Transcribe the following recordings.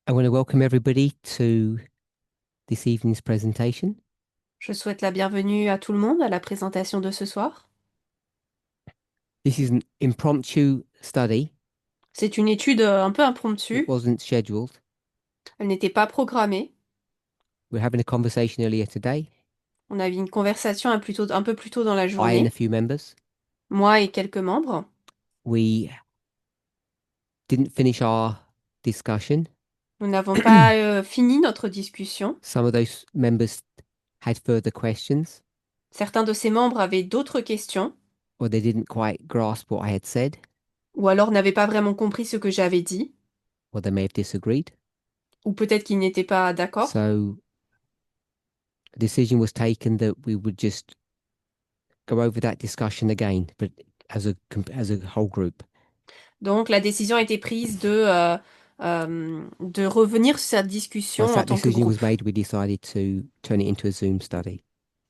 I want to welcome everybody to this evening's presentation. Je souhaite la bienvenue à tout le monde à la présentation de ce soir. This is an impromptu study. C'est une étude un peu It impromptue. wasn't scheduled. Elle n'était pas programmée. We were having a conversation earlier today, On a eu une conversation un peu plus tôt dans la I and a journée, few members. moi et quelques membres. We didn't finish our discussion. Nous n'avons pas fini notre discussion. Some of those members had further questions, Certains de ces membres avaient d'autres questions, or they didn't quite grasp what I had said, ou alors n'avaient pas vraiment compris ce que j'avais dit, or they may have disagreed. ou peut-être qu'ils n'étaient pas d'accord. So a decision was taken that we would just go over that discussion again, but as a whole group. Donc la décision a été prise de revenir sur cette Once discussion en that tant que decision groupe. was made, we decided to turn it into a Zoom study.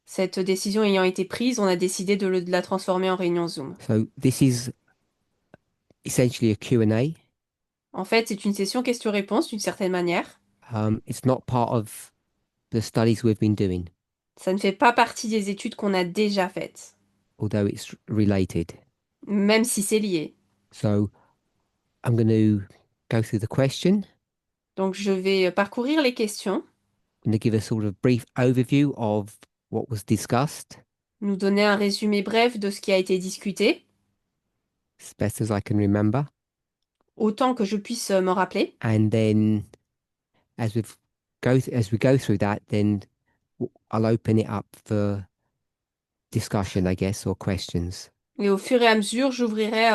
Cette décision ayant été prise, on a décidé de la transformer en réunion Zoom. So this is essentially a Q&A. En fait, c'est une session questions-réponses d'une certaine manière. It's not part of the studies we've been doing, Ça ne fait pas partie des études qu'on a déjà faites, although it's related. même si c'est lié. So I'm going to go through the question. Donc, je vais parcourir les questions, I'm going to give a sort of brief overview of what was discussed, nous donner un résumé bref de ce qui a été discuté, as best as I can remember. autant que je puisse me rappeler. And then as we go through that, then I'll open it up for discussion, I guess, or questions Et au fur et à mesure, j'ouvrirai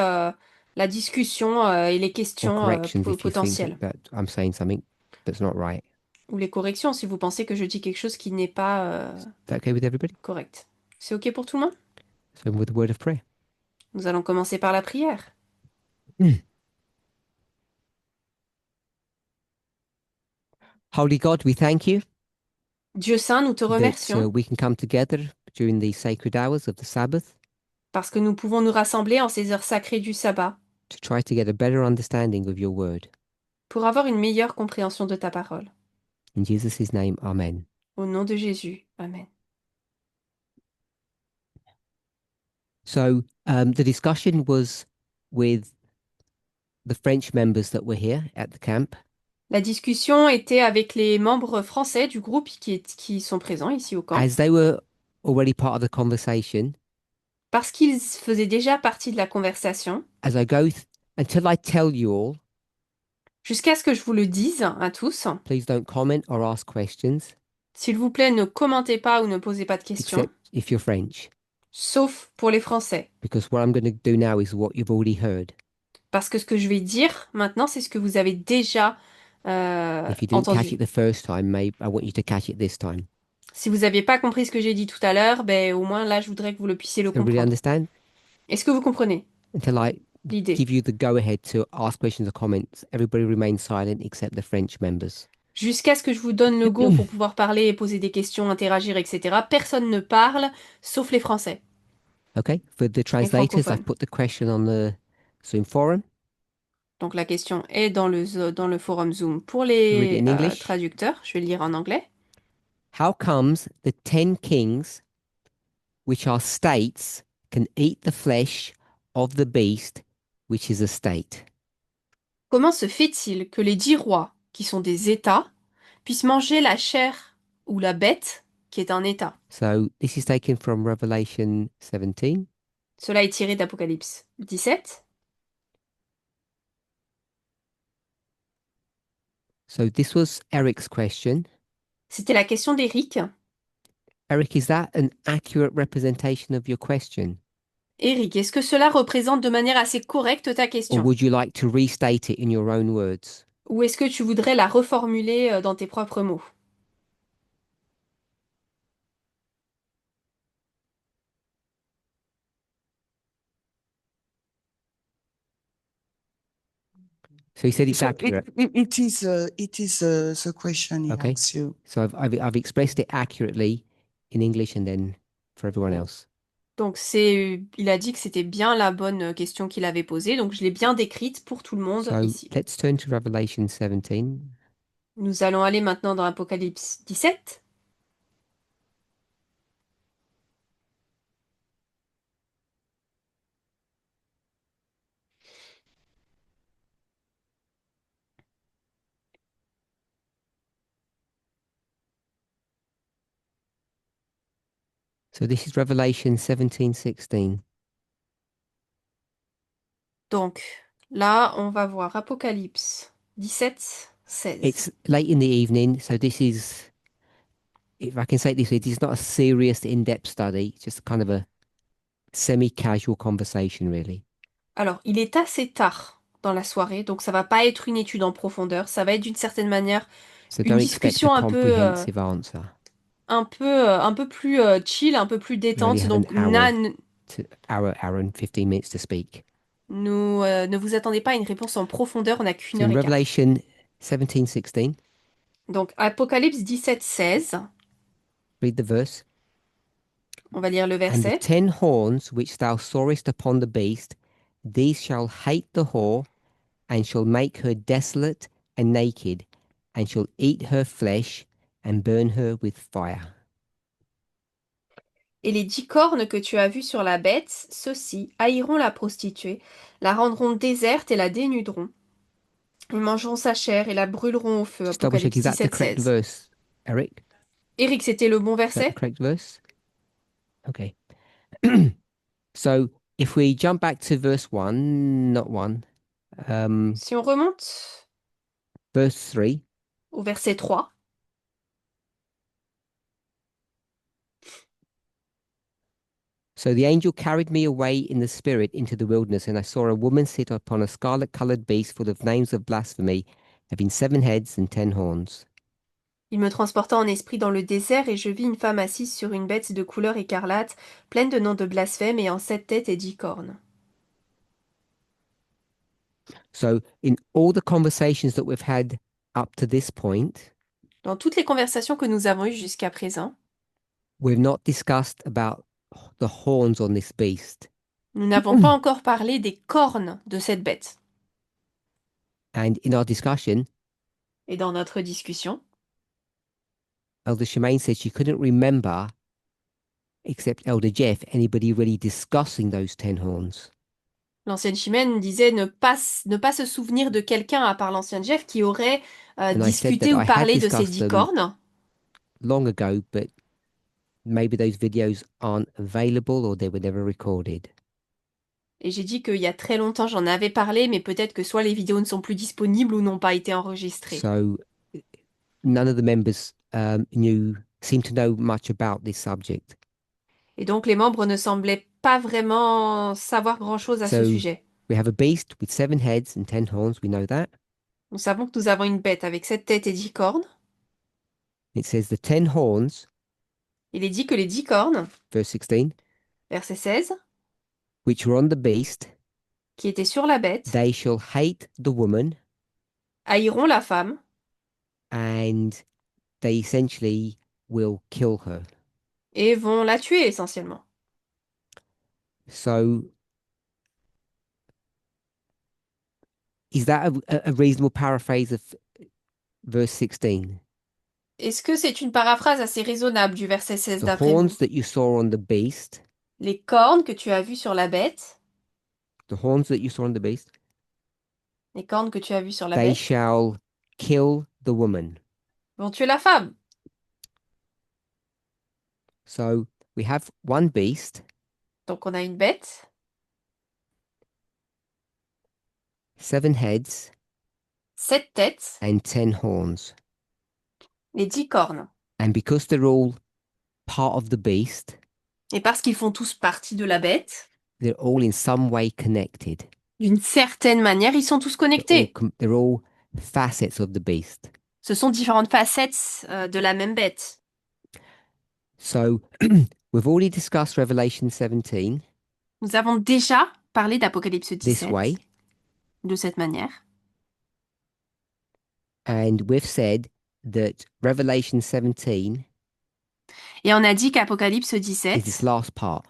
la discussion et les or questions corrections if you think potentielles. that I'm saying something that's not right. Ou les corrections si vous pensez que je dis quelque chose qui n'est pas Is that okay with everybody? correct. C'est OK pour tout le monde? So with the word of prayer. Nous allons commencer par la prière. Mm. Holy God, we thank you Dieu Saint, nous te that remercions we can come together during these sacred hours of the Sabbath parce que nous pouvons nous rassembler en ces heures sacrées du sabbat to try to get a better understanding of your word. pour avoir une meilleure compréhension de ta parole. In Jesus' name, amen. Au nom de Jésus. Amen. So the discussion was with the French members that were here at the camp. La discussion était avec les membres français du groupe qui sont présents ici au camp As they were already part of the conversation, parce qu'ils faisaient déjà partie de la conversation. as I go until I tell you all, Jusqu'à ce que je vous le dise à tous, please don't comment or ask questions, s'il vous plaît, ne commentez pas ou ne posez pas de questions, except if you're French, sauf pour les Français. because what I'm going to do now is what you've already heard. Parce que ce que je vais dire maintenant, c'est ce que vous avez déjà If you didn't catch entendu. it the first time, maybe I want you to catch it this time. Si vous n'aviez pas compris ce que j'ai dit tout à l'heure, ben au moins là, je voudrais que vous le puissiez le Does everybody comprendre. understand? Est-ce que vous comprenez Until I l'idée? give you the go ahead to ask questions or comments, everybody remains silent except the French members. Jusqu'à ce que je vous donne le go pour pouvoir parler et poser des questions, interagir, etc. Personne ne parle, sauf les Français, Okay, for the les translators, I've francophones. put the question on the Zoom forum. Donc la question est dans le forum Zoom pour You read it les in English. traducteurs. Je vais le lire en anglais. How comes the 10 kings, which are states, can eat the flesh of the beast, which is a state? Comment se fait-il que les 10 rois, qui sont des États, puissent manger la chair ou la bête, qui est un État? So this is taken from Revelation 17. Cela est tiré d'Apocalypse 17. So this was Eric's question. C'était la question d'Éric. Eric, is that an accurate representation of your question? Éric, est-ce que cela représente de manière assez correcte ta Or question? would you like to restate it in your own words? Ou est-ce que tu voudrais la reformuler dans tes propres mots? So he said it's So it, accurate. it is the question he Okay. asks you. So I've expressed it accurately in English and then for everyone else. Donc il a dit que c'était bien la bonne question qu'il avait posée, donc je l'ai bien décrite pour tout le monde So ici. let's turn to Revelation 17. Nous allons aller maintenant dans Apocalypse 17. So this is Revelation 17:16. Donc, là, on va voir Apocalypse 17, 16. It's late in the evening, so this is, if I can say it this way, this is not a serious, in-depth study, just kind of a semi-casual conversation, really. Alors, il est assez tard dans la soirée, donc ça va pas être une étude en profondeur, ça va être d'une certaine manière So une don't expect a discussion comprehensive answer. un peu plus chill, un peu plus We only détente. have Donc, an hour hour and 15 minutes to speak. ne vous attendez pas à une réponse en profondeur, on n'a qu'une So heure in et quart. Revelation 17:16, Donc, Apocalypse 17, 16, read the verse. on va lire le And the verset. 10 horns which thou sawest upon the beast, these shall hate the whore, and shall make her desolate and naked, and shall eat her flesh, and burn her with fire. Et les 10 cornes que tu as vues sur la bête, ceux-ci haïront la prostituée, la rendront déserte et la dénuderont. Ils mangeront sa chair et la brûleront au feu. Just double check, Apocalypse is that the 17, correct 16. verse, Eric? Eric, c'était le bon Is that the verset? correct verse? Okay. So if we jump back to verse 1, not 1, Si on remonte verse 3, au verset 3, so the angel carried me away in the spirit into the wilderness, and I saw a woman sit upon a scarlet-colored beast full of names of blasphemy, having 7 heads and 10 horns. il me transporta en esprit dans le désert et je vis une femme assise sur une bête de couleur écarlate, pleine de noms de blasphème et en 7 têtes et 10 cornes. So in all the conversations that we've had up to this point, Dans toutes les conversations que nous avons eues jusqu'à présent, we've not discussed about the horns on this beast. nous n'avons pas encore parlé des cornes de cette bête. And in our discussion, Et dans notre discussion, Elder Shemaine said she couldn't remember, except Elder Jeff, anybody really discussing those 10 horns. l'ancienne Chimène disait ne pas se souvenir de quelqu'un à part l'ancien Jeff qui aurait And I said discuté that ou I had parlé de ces discussed 10 them cornes. long ago, but maybe those videos aren't available or they were never recorded. Et j'ai dit qu'il y a très longtemps j'en avais parlé, mais peut-être que soit les vidéos ne sont plus disponibles ou n'ont pas été enregistrées. So none of the members seemed to know much about this subject. Et donc les membres ne semblaient pas vraiment savoir grand-chose à ce So sujet. we have a beast with 7 heads and 10 horns, we know that. Nous savons que nous avons une bête avec 7 têtes et 10 cornes. It says the 10 horns, Il est dit que les 10 cornes, verse 16, verset 16, which were on the beast, qui étaient sur la bête, they shall hate the woman, haïront la femme and they essentially will kill her. et vont la tuer essentiellement. So is that a reasonable paraphrase of verse 16? Est-ce que c'est une paraphrase assez raisonnable du verset 16 The d'après vous? horns that you saw on the beast, Les cornes que tu as vues sur la bête, the horns that you saw on the beast, les cornes que tu as vues sur la they bête, shall kill the woman. vont tuer la femme. So we have one beast, Donc on a une bête, 7 heads, 7 têtes and 10 horns. et 10 cornes. And because they're all part of the beast, Et parce qu'ils font tous partie de la bête, they're all in some way connected. d'une certaine manière, ils sont tous connectés. They're all facets of the beast. Ce sont différentes facettes de la même bête. So we've already discussed Revelation 17 Nous avons déjà parlé d'Apocalypse this 17 way, de cette manière. and we've said that Revelation 17 Et on a dit qu'Apocalypse is 17, this last part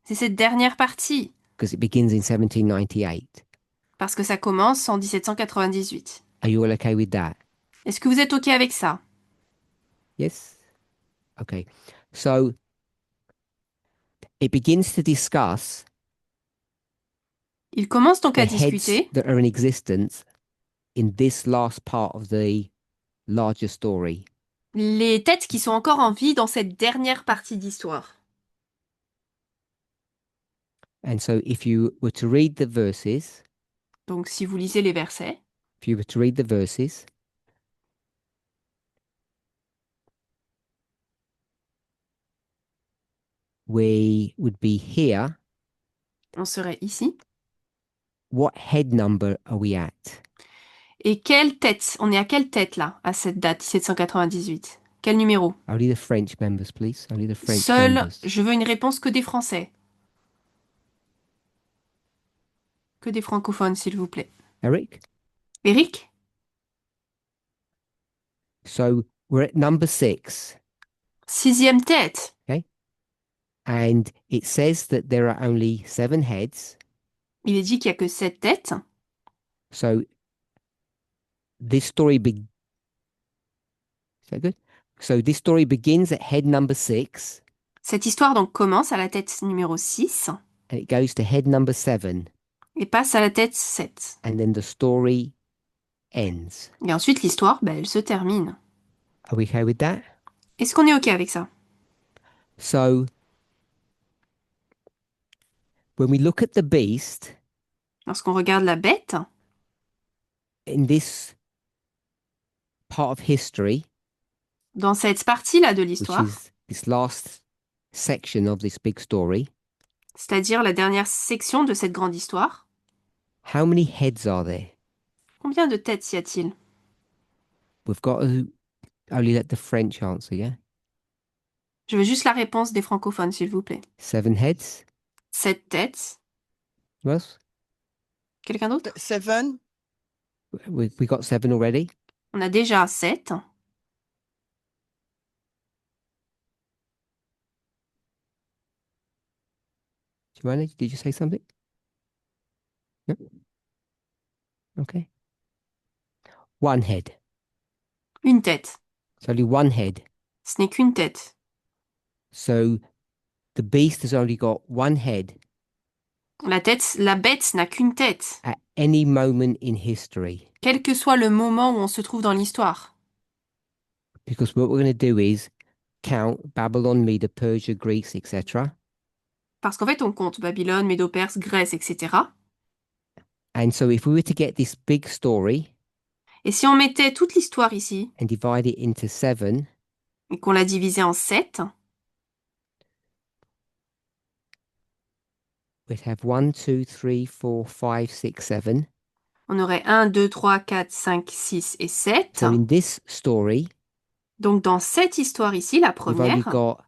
c'est cette dernière partie, because it begins in 1798. parce que ça commence en 1798. Are you all okay with that? Est-ce que vous êtes OK avec ça? Yes? Okay. So it begins to discuss Il commence donc the à heads discuter that are in existence in this last part of the larger story. les têtes qui sont encore en vie dans cette dernière partie d'histoire. And so if you were to read the verses, Donc si vous lisez les versets, if you were to read the verses, we would be here. on serait ici. What head number are we at? Et quelle tête? On est à quelle tête là, à cette date, 1798? Quel numéro? Only the French members, please. Only the French Seul, members. je veux une réponse que des Français. Que des francophones, s'il vous plaît. Eric? Eric? So we're at number 6. 6e tête. And it says that there are only 7 heads. Il est dit qu'il n'y a que 7 têtes. So this story Is that good? So this story begins at head number 6 Cette histoire donc commence à la tête numéro 6 and it goes to head number 7 et passe à la tête 7. and then the story ends. Et ensuite l'histoire, elle se termine. Are we okay with that? Est-ce qu'on est OK avec ça? So when we look at the beast Lorsqu'on regarde la bête, in this part of history, dans cette partie-là de which l'histoire, is this last section of this big story, c'est-à-dire la dernière section de cette grande histoire, how many heads are there? combien de têtes y a-t-il? We've got to only let the French answer, yeah? Je veux juste la réponse des francophones, s'il vous plaît. 7 heads? 7 têtes. Who else? Quelqu'un d'autre? 7. We got 7 already. On a déjà 7. Joanna, did you say something? No? Okay. 1 head. Une tête. It's only 1 head. Ce n'est qu'une tête. So the beast has only got 1 head La bête n'a qu'une tête, at any moment in history. quel que soit le moment où on se trouve dans l'histoire. Because what we're going to do is count Babylon, Medo, Persia, Greece, etc. Parce qu'en fait, on compte Babylone, Médo-Perse, Grèce, etc. And so if we were to get this big story Et si on mettait toute l'histoire ici, and divide it into 7, et qu'on la divisait en 7, we'd have 1, 2, 3, 4, 5, 6, 7. on aurait 1, 2, 3, 4, 5, 6 et 7. So in this story, Donc dans cette histoire ici, la we've only première, got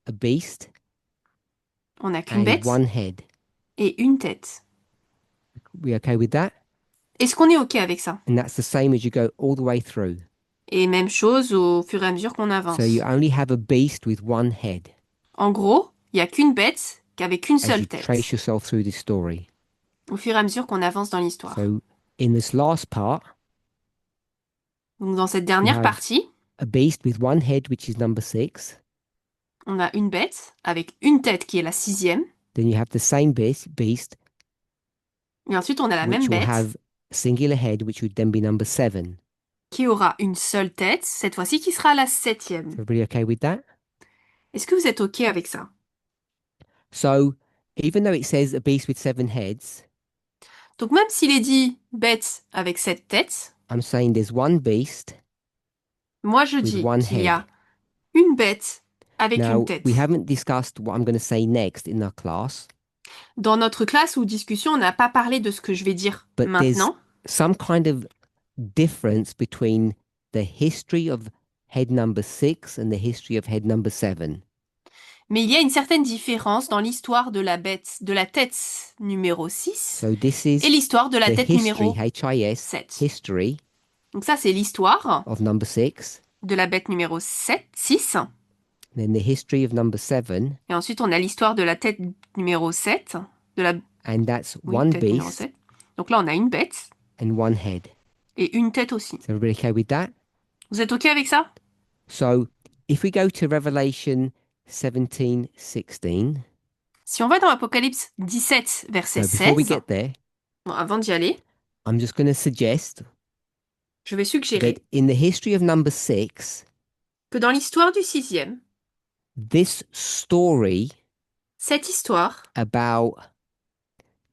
a beast on n'a qu'une and bête 1 head. et une tête. We okay with that? Est-ce qu'on est OK avec ça? And that's the same as you go all the way through. Et même chose au fur et à mesure qu'on avance. So you only have a beast with 1 head En gros, il n'y a qu'une bête qu'avec qu'une as you seule tête, trace yourself through this story. au fur et à mesure qu'on avance dans l'histoire. So in this last part, Donc dans cette dernière have- partie, a beast with 1 head, which is number 6. on a une bête avec une tête qui est la 6e. Then you have the same beast Et ensuite, on a la which même will bête have a singular head, which would then be number 7. qui aura une seule tête, cette fois-ci qui sera la 7e. Everybody okay with that? Est-ce que vous êtes OK avec ça? So even though it says a beast with 7 heads, Donc même s'il est dit bête avec 7 têtes, I'm saying there's one beast. moi je With dis one qu'il y head. a une bête avec Now, une tête. we haven't discussed what I'm going to say next in our class, Dans notre classe ou discussion, on n'a pas parlé de ce que je vais dire but maintenant. there's some kind of difference between the history of head number 6 and the history of head number 7. Mais il y a une certaine différence dans l'histoire de la bête, de la tête numéro 6 So this is et l'histoire de la the tête history, numéro HIS, 7. history Donc ça, c'est l'histoire of number 6, de la bête numéro 6. then the history of number 7, Et ensuite, on a l'histoire de la tête numéro 7. De la and that's oui, one tête numéro beast 7. Donc là, on a une bête and 1 head. et une tête aussi. Is everybody okay with that? Vous êtes OK avec ça? So if we go to Revelation 17:16, Si on va dans Apocalypse 17, verset so before we 16, get there, bon, avant d'y aller, I'm just going to suggest je vais that suggérer in the history of number 6, que dans l'histoire du sixième, this story cette histoire about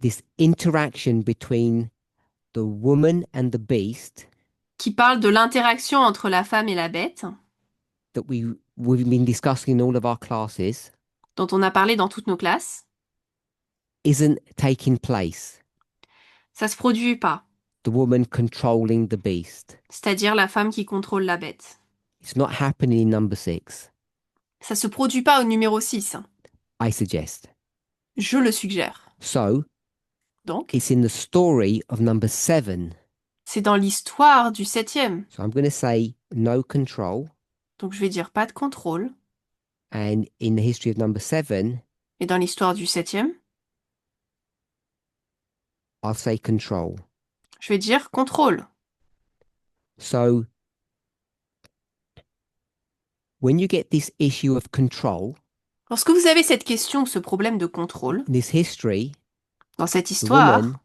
this interaction between the woman and the beast qui parle de l'interaction entre la femme et la bête, that we've been discussing in all of our classes dont on a parlé dans toutes nos classes, isn't taking place. ça se produit pas, The woman controlling the beast. c'est-à-dire la femme qui contrôle la bête. It's not happening in number 6. Ça se produit pas au numéro 6. I suggest. Je le suggère. So Donc, it's in the story of number 7. c'est dans l'histoire du septième. So I'm going to say no control. Donc, je vais dire pas de contrôle. And in the history of number 7, Et dans l'histoire du septième, I'll say control. je vais dire contrôle. So when you get this issue of control, Lorsque vous avez cette question, ce problème de contrôle, in this history, dans cette the histoire, woman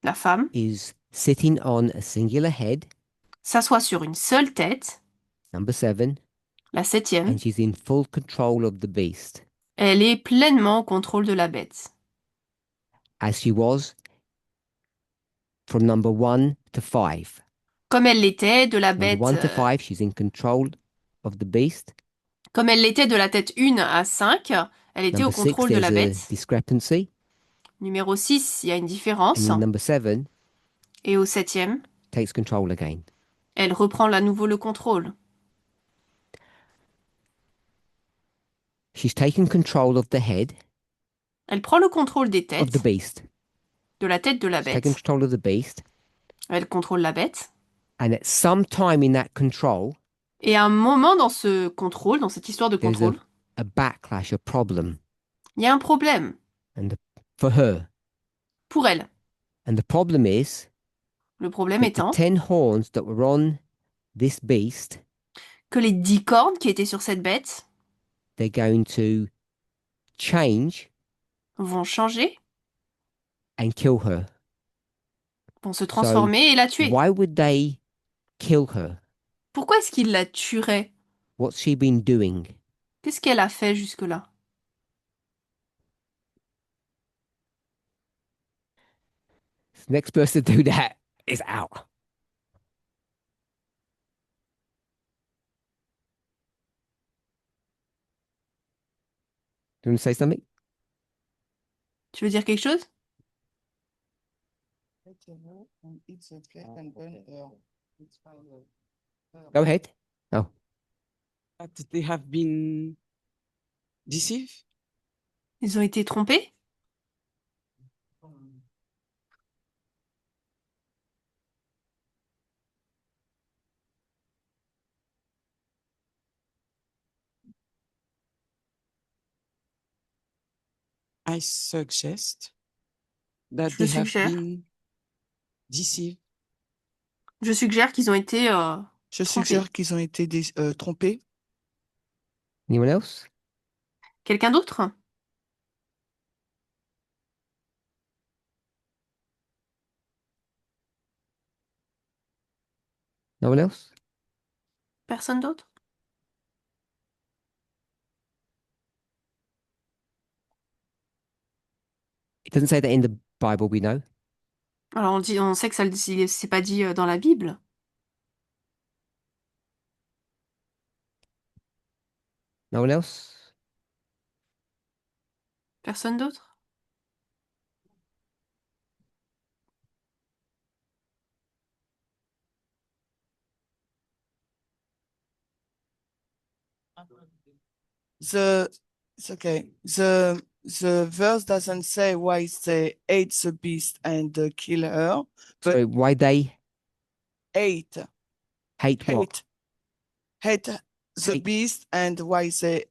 la femme is sitting on a singular head, s'assoit sur une seule tête, number 7, la septième, and she's in full control of the beast, elle est pleinement au contrôle de la bête, as she was from number 1 to 5. comme elle l'était de la Number bête, 1 to 5, she's in control of the beast. comme elle l'était de la tête 1 à 5, elle était au Number 6, contrôle de la there's a bête. discrepancy. Numéro 6, il y a une And différence. in number 7, Et au septième, takes control again. elle reprend à nouveau le contrôle. She's taken control of the head Elle prend le contrôle des of the têtes, beast. de la tête de la She's taken bête. control of the beast. Elle contrôle la bête. And at some time in that control, Et à un moment dans ce contrôle, dans cette histoire de there's contrôle, a backlash, a problem, il y a un problème for her. pour elle. And the problem is Le problème that the étant 10 horns that were on this beast, que les 10 cornes qui étaient sur cette bête they're going to change vont changer, and kill her. vont se transformer et la tuer. Why would they kill her? Pourquoi est-ce qu'il la tuerait? What's she been doing? Qu'est-ce qu'elle a fait jusque-là? The next person to do that is out. Do you want to say something? Tu veux dire quelque chose? Go ahead. Oh, That they have been deceived. Ils ont été trompés? I suggest that Je they have suggère. been deceived. Je suggère qu'ils ont été Je trompés. suggère qu'ils ont été trompés. anyone else? Quelqu'un d'autre? No one else? Personne d'autre? It doesn't say that in the Bible, we know. Alors on sait que ça c'est pas dit dans la Bible. No one else? Personne d'autre? It's okay. The verse doesn't say why they ate the beast and kill her. But So why they ate hate what? hate the Hate. beast and why they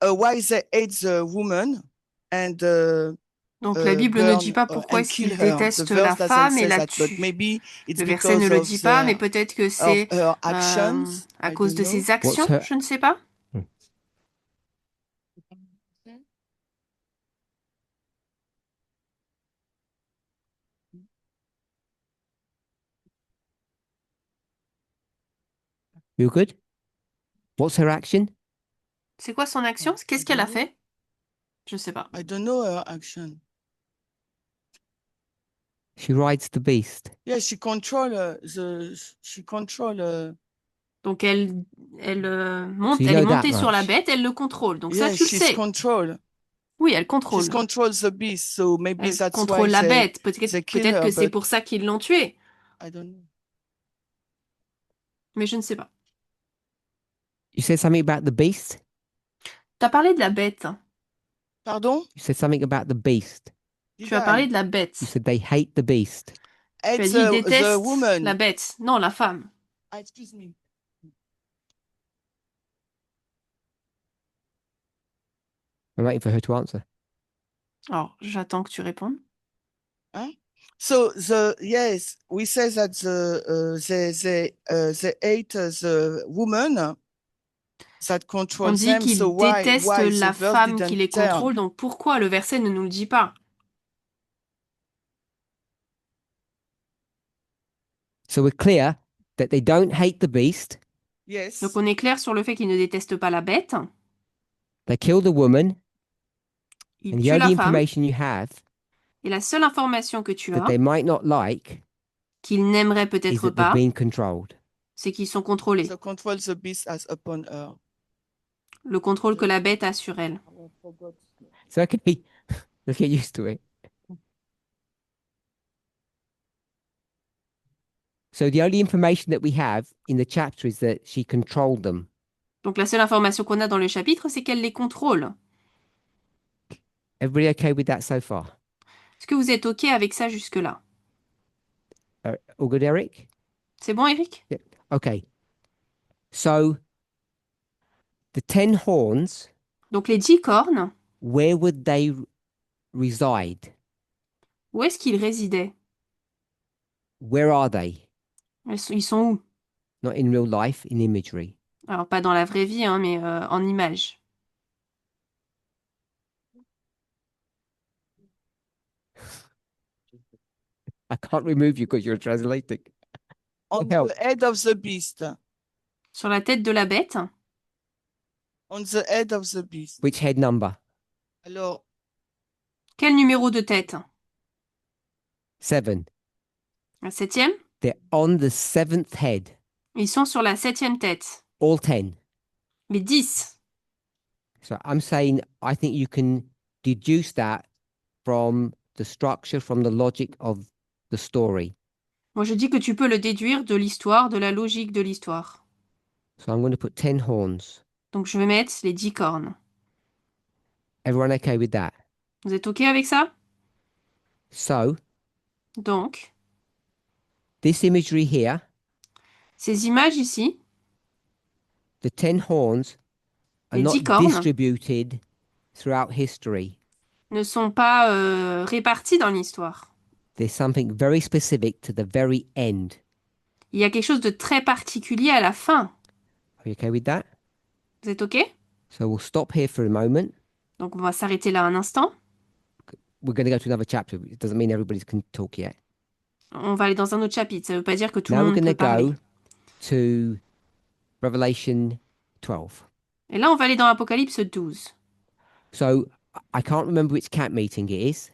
why they ate the woman and Donc la Bible ne dit burn pas pourquoi and est-ce kill qu'il her. The déteste verse la doesn't femme et say la that, but tue. maybe it's Le verset ne because le of dit pas, mais their peut-être que of c'est her actions. à I cause don't de know. ses actions, What's her- je ne sais pas. You good? What's her action? C'est quoi son action? I Qu'est-ce qu'elle a don't know. fait? Je ne sais pas. I don't know her action. She rides the beast. Yeah, she control she control Donc elle monte, So you elle est know that montée sur la much. bête, elle le contrôle. Donc ça, yeah, tu le she's sais. control. Oui, elle She contrôle. controls the beast, so maybe Elle that's contrôle why la they bête. Peut-être kill peut-être her, que c'est but pour ça qu'ils l'ont tuée. I don't know. Mais je ne sais pas. You said something about the beast? Tu as parlé de la bête. Pardon? You said something about the beast. Did Tu as parlé I? de la You bête. said they hate the beast. Tu as It's dit il the déteste woman. la bête. Non, la femme. Ah, excuse me. I'm waiting for her to answer. Alors, j'attends que tu répondes. Huh? So yes, we say that they hate the woman that On controls dit them. So qu'il déteste why la the verse femme qui didn't les tell? contrôle. Donc pourquoi le verset ne nous le dit pas? So we're clear that they don't hate the beast. Yes. Donc on est clair sur le fait qu'ils ne détestent pas la bête. They kill the woman. Ils And the tuent la only femme. information you have Et la seule information que tu that as, they might not like qu'ils n'aimeraient is peut-être that they've pas, been controlled. c'est qu'ils sont contrôlés. The control the beast has upon her. Le contrôle que la bête a sur elle. So okay, let's get used to it. So the only information that we have in the chapter is that she controlled them. Donc la seule information qu'on a dans le chapitre, c'est qu'elle les contrôle. Everybody okay with that so far? Est-ce que vous êtes OK avec ça jusque-là? All good, Eric? C'est bon, Eric? Okay. So the 10 horns, Donc les 10 cornes, where would they reside? où est-ce qu'ils résidaient? Where are they? Ils sont où? Not in real life, in imagery. Alors pas dans la vraie vie, hein, mais en image. I can't remove you because you're translating. On Help. the head of the beast. Sur la tête de la bête, On the head of the beast. Which head number? Alors, quel numéro de tête? 7. La 7e? They're on the 7th head. Ils sont sur la 7e tête. All 10. Les 10. So I'm saying I think you can deduce that from the structure, from the logic of the story. Moi, je dis que tu peux le déduire de l'histoire, de la logique de l'histoire. So I'm going to put 10 horns. Donc, je vais mettre les 10 cornes. Everyone okay with that? Vous êtes OK avec ça? So Donc, this imagery here, ces images ici, the 10 horns are Les not 10 cornes. distributed throughout history. ne sont pas réparties dans l'histoire. There's something very specific to the very end. Il y a quelque chose de très particulier à la fin. Are you okay with that? Vous êtes OK? So we'll stop here for a moment. Donc, on va s'arrêter là un instant. We're going to go to another chapter. It doesn't mean everybody can talk yet. On va aller dans un autre chapitre. Ça ne veut pas dire que tout Now le we're monde going peut to parler. go to Revelation 12. Et là, on va aller dans Apocalypse 12. So I can't remember which camp meeting it is.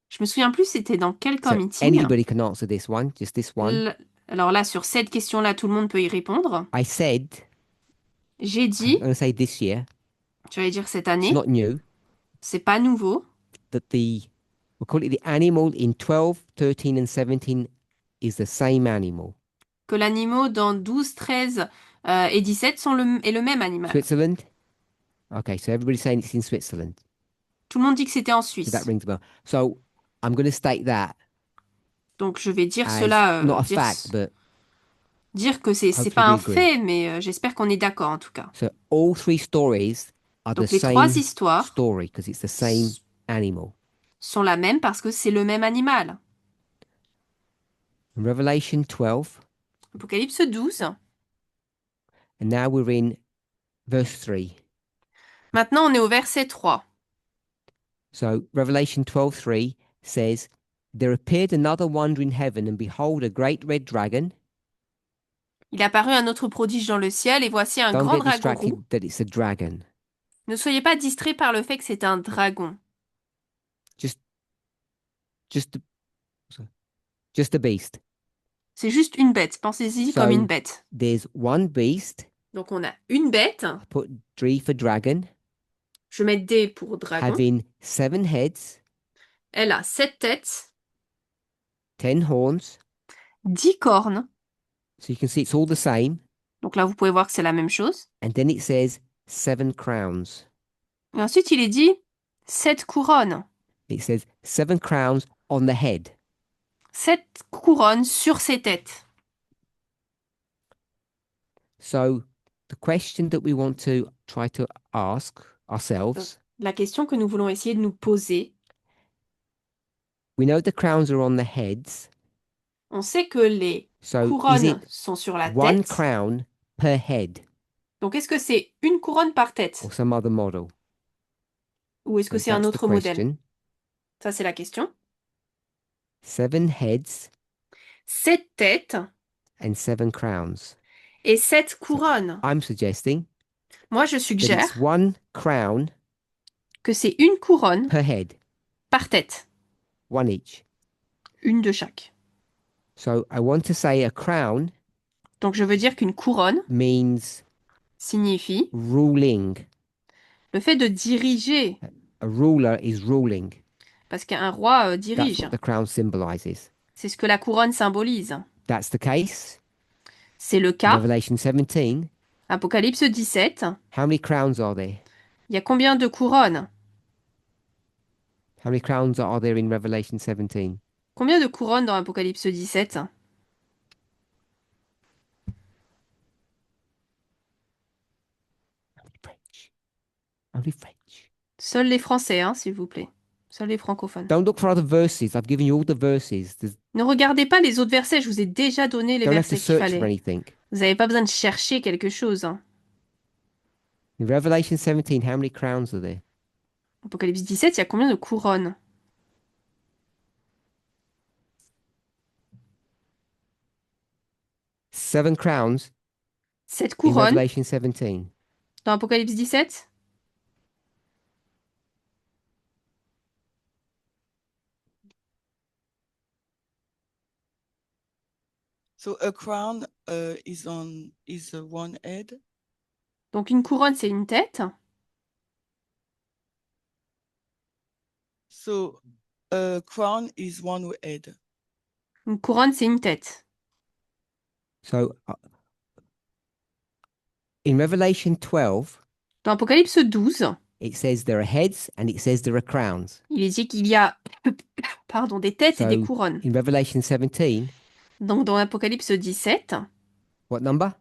Je me souviens plus c'était dans quel camp So meeting. anybody can answer this one, just this one. Alors là, sur cette question-là, tout le monde peut y répondre. I said, J'ai I'm dit, going to say this year, tu vas dire cette it's année, not new, c'est pas nouveau, that we'll call it the animal in 12, 13 and 17 is the same animal. que l'animal dans 12, 13 et 17 est le même animal. Switzerland? Okay, so everybody's saying it's in Switzerland. Tout le monde dit que c'était en So Suisse. that rings a bell. So I'm going to state that Donc je vais dire as cela, not a dire, fact, but dire que c'est hopefully pas we un agree. fait, mais j'espère qu'on est d'accord en tout cas. so all three stories are the Donc les same trois histoires story because it's the same animal. sont la même parce que c'est le même animal. In Revelation 12, Apocalypse 12. and now we're in verse 3. Maintenant, on est au verset 3. So Revelation 12:3 says, There appeared another wonder in heaven, and behold, a great red dragon. Il apparut un autre prodige dans le ciel, et voici un Don't grand get dragon distracted roux. that it's a dragon. Ne soyez pas distraits par le fait que c'est un dragon. Just a beast. C'est juste une bête. Pensez-y So- comme une bête. There's one beast. Donc on a une bête. I put D for dragon, Je mets D pour dragon. having 7 heads, Elle a 7 têtes, 10 horns. 10 cornes. So you can see it's all the same. Donc là, vous pouvez voir que c'est la même chose. And then it says 7 crowns. Et ensuite, il est dit 7 couronnes. It says 7 crowns on the head. 7 couronnes sur ses têtes. So the question that we want to try to ask ourselves, La question que nous voulons essayer de nous poser, we know the crowns are on the heads. on sait que les So is couronnes it sont sur la one tête. crown per head Donc est-ce que c'est une couronne par tête or some other model? ou est-ce que So c'est un that's the autre modèle? question. Ça, c'est la question. 7 heads 7 têtes and 7 crowns. et 7 couronnes. I'm suggesting Moi, je that suggère it's one crown que c'est une couronne per head, par tête. one each. Une de chaque. So I want to say a crown Donc je veux dire qu'une couronne means signifie ruling. le fait de diriger, A ruler is ruling. parce qu'un roi That's dirige. what the crown symbolizes. C'est ce que la couronne symbolise. That's the case. C'est le cas. Revelation 17. Apocalypse 17. How many crowns are there? Il y a combien de couronnes? How many crowns are there in Revelation 17? Combien de couronnes dans Apocalypse 17? Only French. Only French. Seuls les Français, hein, s'il vous plaît. Seuls les francophones. Don't look for other verses. I've given you all the verses. Ne regardez pas les autres versets, je vous ai déjà donné les Don't have to versets qu'il search for fallait. anything. Vous n'avez pas besoin de chercher quelque chose. Hein. In Revelation 17, how many crowns are there? Apocalypse 17, il y a combien de couronnes? Seven crowns 7 in couronnes Revelation 17. dans Apocalypse 17? So a crown is one head. Donc une couronne, c'est une tête. So a crown is one head. Une couronne, c'est une tête. So in Revelation 12, Dans Apocalypse 12, it says there are heads and it says there are crowns. il est dit qu'il y a pardon, des têtes et des So- couronnes. In Revelation 17, Donc dans Apocalypse 17, what number?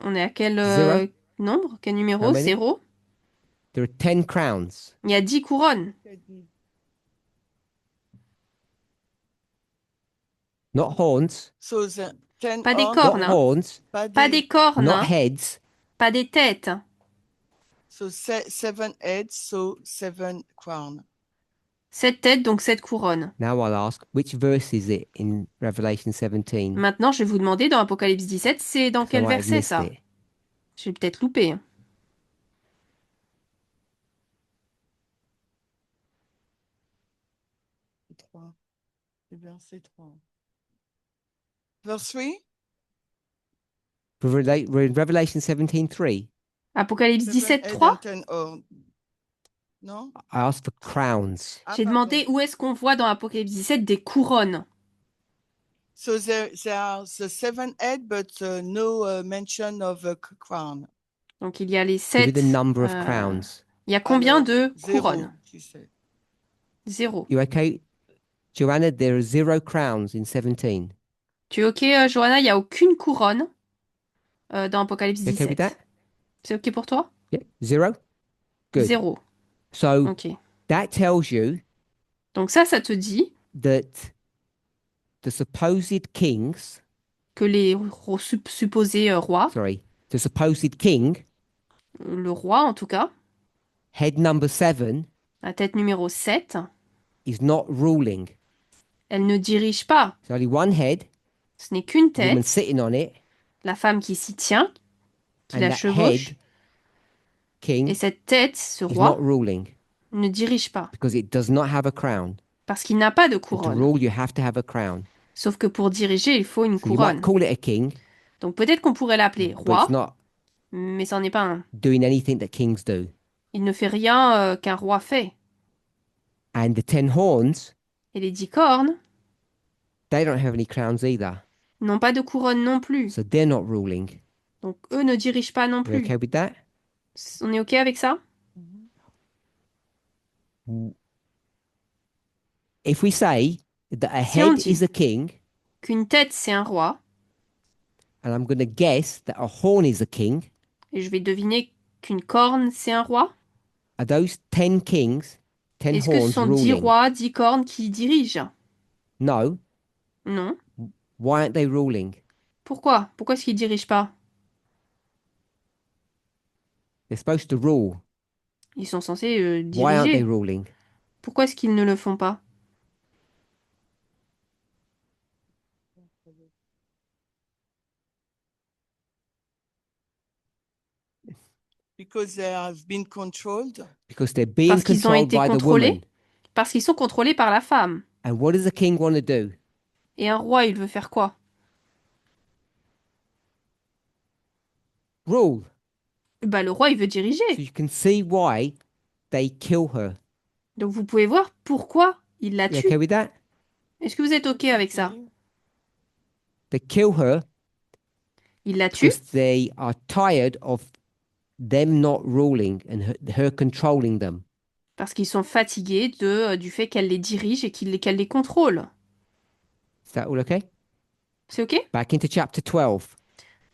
on est à quel Zero. nombre? Quel numéro? How many? 0. There are 10 crowns. Il y a 10 couronnes. Not horns. So the 10 Pas des horns, cornes. Not hein. horns. Pas des cornes, Not hein. heads. Pas des têtes. So 7 heads, so 7 crowns. 7 têtes, donc 7 couronnes. Now I'll ask, which verse is it in Revelation 17? Maintenant, je vais vous demander, dans Apocalypse 17, c'est dans So quel I might have verset missed ça? it. J'ai peut-être loupé. Verset 3. Verse 3? We're in Revelation 17:3. Apocalypse 7 17, heads 3. and 10 horns. No? I asked for crowns. J'ai demandé où est-ce qu'on voit dans Apocalypse 17 des couronnes. So there are the 7 heads, but no mention of a crown. Donc il y a les Give me 7. the number of crowns. Il y a combien Alors, de zéro, couronnes? she said. 0. You okay? Joanna, there are 0 crowns in 17. Tu es OK, Johanna? Il n'y a aucune couronne dans Apocalypse You okay with 17. that? C'est OK pour toi? Yeah. 0? Good. 0. So OK. that tells you Donc ça te dit that the supposed kings, que les supposés rois, the supposed king, le roi en tout cas, head number 7, la tête numéro 7, is not ruling. elle ne dirige pas. There's only one head, Ce n'est qu'une the woman tête, sitting on it, la femme qui s'y tient, qui and la that chevauche. head king Et cette tête, ce is roi, not ruling ne dirige pas. because it does not have a crown. Parce qu'il n'a pas de And to couronne. rule, you have to have a crown. Sauf que pour diriger, il faut une So you might couronne. call it a king, Donc peut-être qu'on pourrait l'appeler but it's roi, not mais c'en est pas un. doing anything that kings do. Il ne fait rien qu'un roi fait. And the 10 horns, Et les 10 cornes they don't have any crowns either. n'ont pas de couronne non plus. So they're not ruling. Donc eux ne dirigent pas non You plus. okay with that? On est OK avec ça? If we say that a Si on head dit- is a king, Qu'une tête, c'est un roi, and I'm going to guess that a horn is a king, et je vais deviner qu'une corne, c'est un roi, are those 10 kings, 10 est-ce que ce horns sont 10 ruling? rois, 10 cornes qui dirigent? No. Non. Why aren't they ruling? Pourquoi? Pourquoi est-ce qu'ils ne dirigent pas? They're supposed to rule. Ils sont censés Why aren't they diriger. ruling? Pourquoi est-ce qu'ils ne le font pas? Because they have been controlled. Because they're being Parce qu'ils ont controlled été by the contrôlés? woman. Parce qu'ils sont contrôlés par la femme. And what does the king want to do? Et un roi, il veut faire quoi? Rule. Bah, le roi, il veut So diriger. you can see why they kill her. Donc vous pouvez voir pourquoi il la You tue. okay with that? Est-ce que vous êtes OK avec ça? They kill her Il la tue because they are tired of them not ruling and her controlling them. parce qu'ils sont fatigués du fait qu'elle les dirige et qu'elle les contrôle. Is that all okay? C'est OK? Back into chapter 12.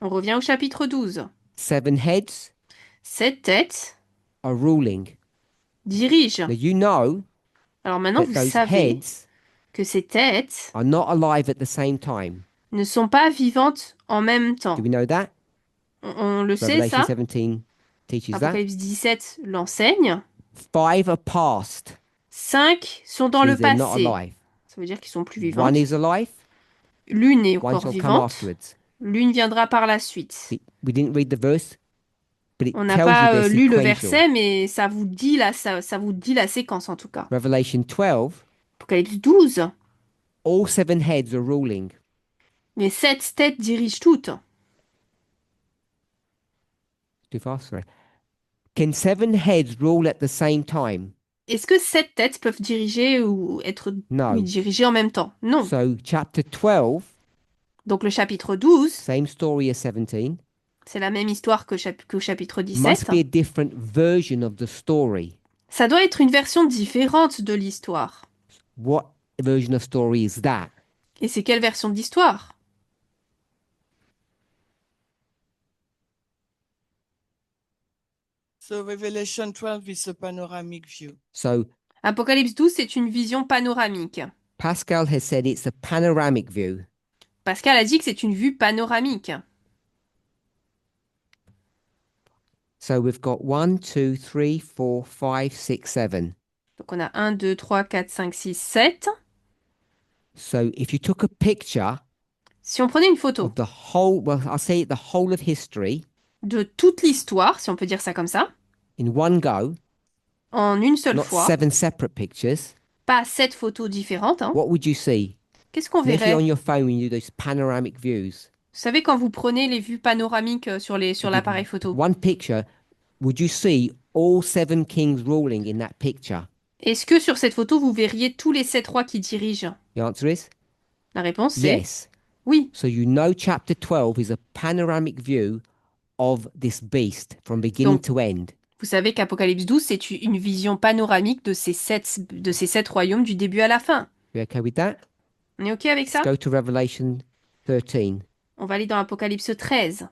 On revient au chapitre 12. 7 heads Cette tête are ruling. dirige. Now you know Alors maintenant, that vous those savez heads que ces têtes are not alive at the same time. ne sont pas vivantes en même temps. Do we know that? On le sait, Revelation ça? 17 teaches that. Apocalypse 17 l'enseigne. 5 are past. 5 sont dans Means le they're not passé. alive. Ça veut dire qu'ils sont plus One vivantes. is alive, L'une est one encore shall come vivante. afterwards. L'une viendra par la suite. See, we didn't read the verse, but it On n'a tells you pas their lu le sequential. verset, mais ça vous dit ça vous dit la séquence en tout cas. Revelation 12, Apocalypse 12, all 7 heads are ruling. les 7 têtes dirigent toutes. Too fast, sorry. Can 7 heads rule at the same time? Est-ce que 7 têtes peuvent diriger ou être No. dirigées en même temps? Non. So chapter 12, Donc le chapitre 12, same story as 17, c'est la même histoire que qu'au chapitre must 17. be a different version of the story. Ça doit être une version différente de l'histoire. What version of story is that? Et c'est quelle version d'histoire? So Revelation 12 is a panoramic view. So Apocalypse 12, c'est une vision panoramique. Pascal has said it's a panoramic view. Pascal a dit que c'est une vue panoramique. So we've got 1, 2, 3, 4, 5, 6, 7. Donc on a 1, 2, 3, 4, 5, 6, 7. So if you took a picture Si on prenait une photo of the whole, well, I'll say the whole of history de toute l'histoire, si on peut dire ça comme ça, in one go, en une seule not fois, 7 separate pictures, pas 7 photos différentes, hein, what would you see? qu'est-ce qu'on And if verrait? you're on Vous your phone when you do those panoramic views, savez, quand vous prenez les vues panoramiques sur l'appareil photo, one picture, would you see all 7 kings ruling in that picture? est-ce que sur cette photo, vous verriez tous les 7 rois qui dirigent? The answer is La réponse, c'est yes. oui. So you know chapter 12 is a panoramic view of this beast from beginning Donc, to end. Vous savez qu'Apocalypse 12, c'est une vision panoramique de ces 7 royaumes du début à la fin. You okay with that? On est OK avec ça? Let's go to Revelation 13. On va aller dans Apocalypse 13.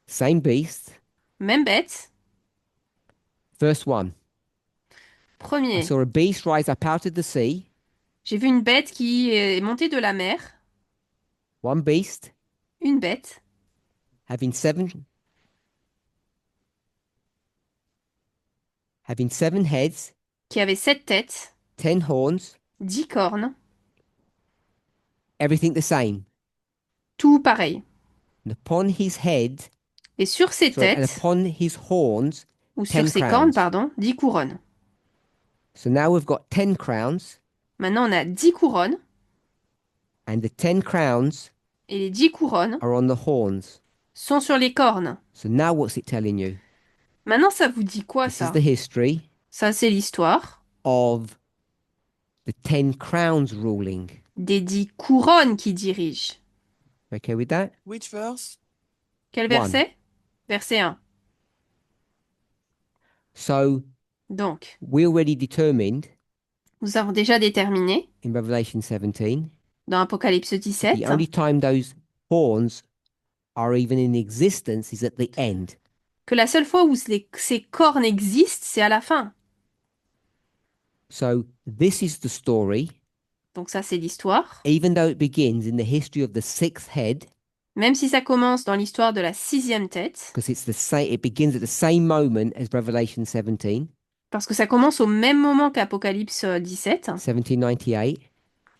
Same beast. Même bête. Verse 1. I Premier. saw a beast rise up out of the sea. J'ai vu une bête qui est montée de la mer, one beast une bête having seven heads, qui avait 7 têtes, 10 horns, 10 cornes, everything the same. tout pareil. And upon his head, Et sur ses sorry, and têtes, upon his horns, ou sur 10 ses cornes, crowns. pardon, 10 couronnes. So now we've got 10 crowns, Maintenant, on a 10 couronnes, and the 10 crowns et les 10 couronnes are on the horns. sont sur les cornes. So now what's it telling you? Maintenant, ça vous dit quoi, This is ça? the history Ça, c'est l'histoire of the 10 crowns ruling. des 10 couronnes qui dirigent. Okay with that? Which verse? Quel One. verset? Verset 1. So Donc, we already determined nous avons déjà déterminé, in Revelation 17, dans Apocalypse 17, the only time those horns are even in existence is at the end. que la seule fois où ces cornes existent, c'est à la fin. So this is the story, Donc ça, c'est l'histoire. even though it begins in the history of the sixth head, Même si ça commence dans l'histoire de la 6e tête, because it's the same, it begins at the same moment as Revelation 17, parce que ça commence au même moment qu'Apocalypse 17, 1798.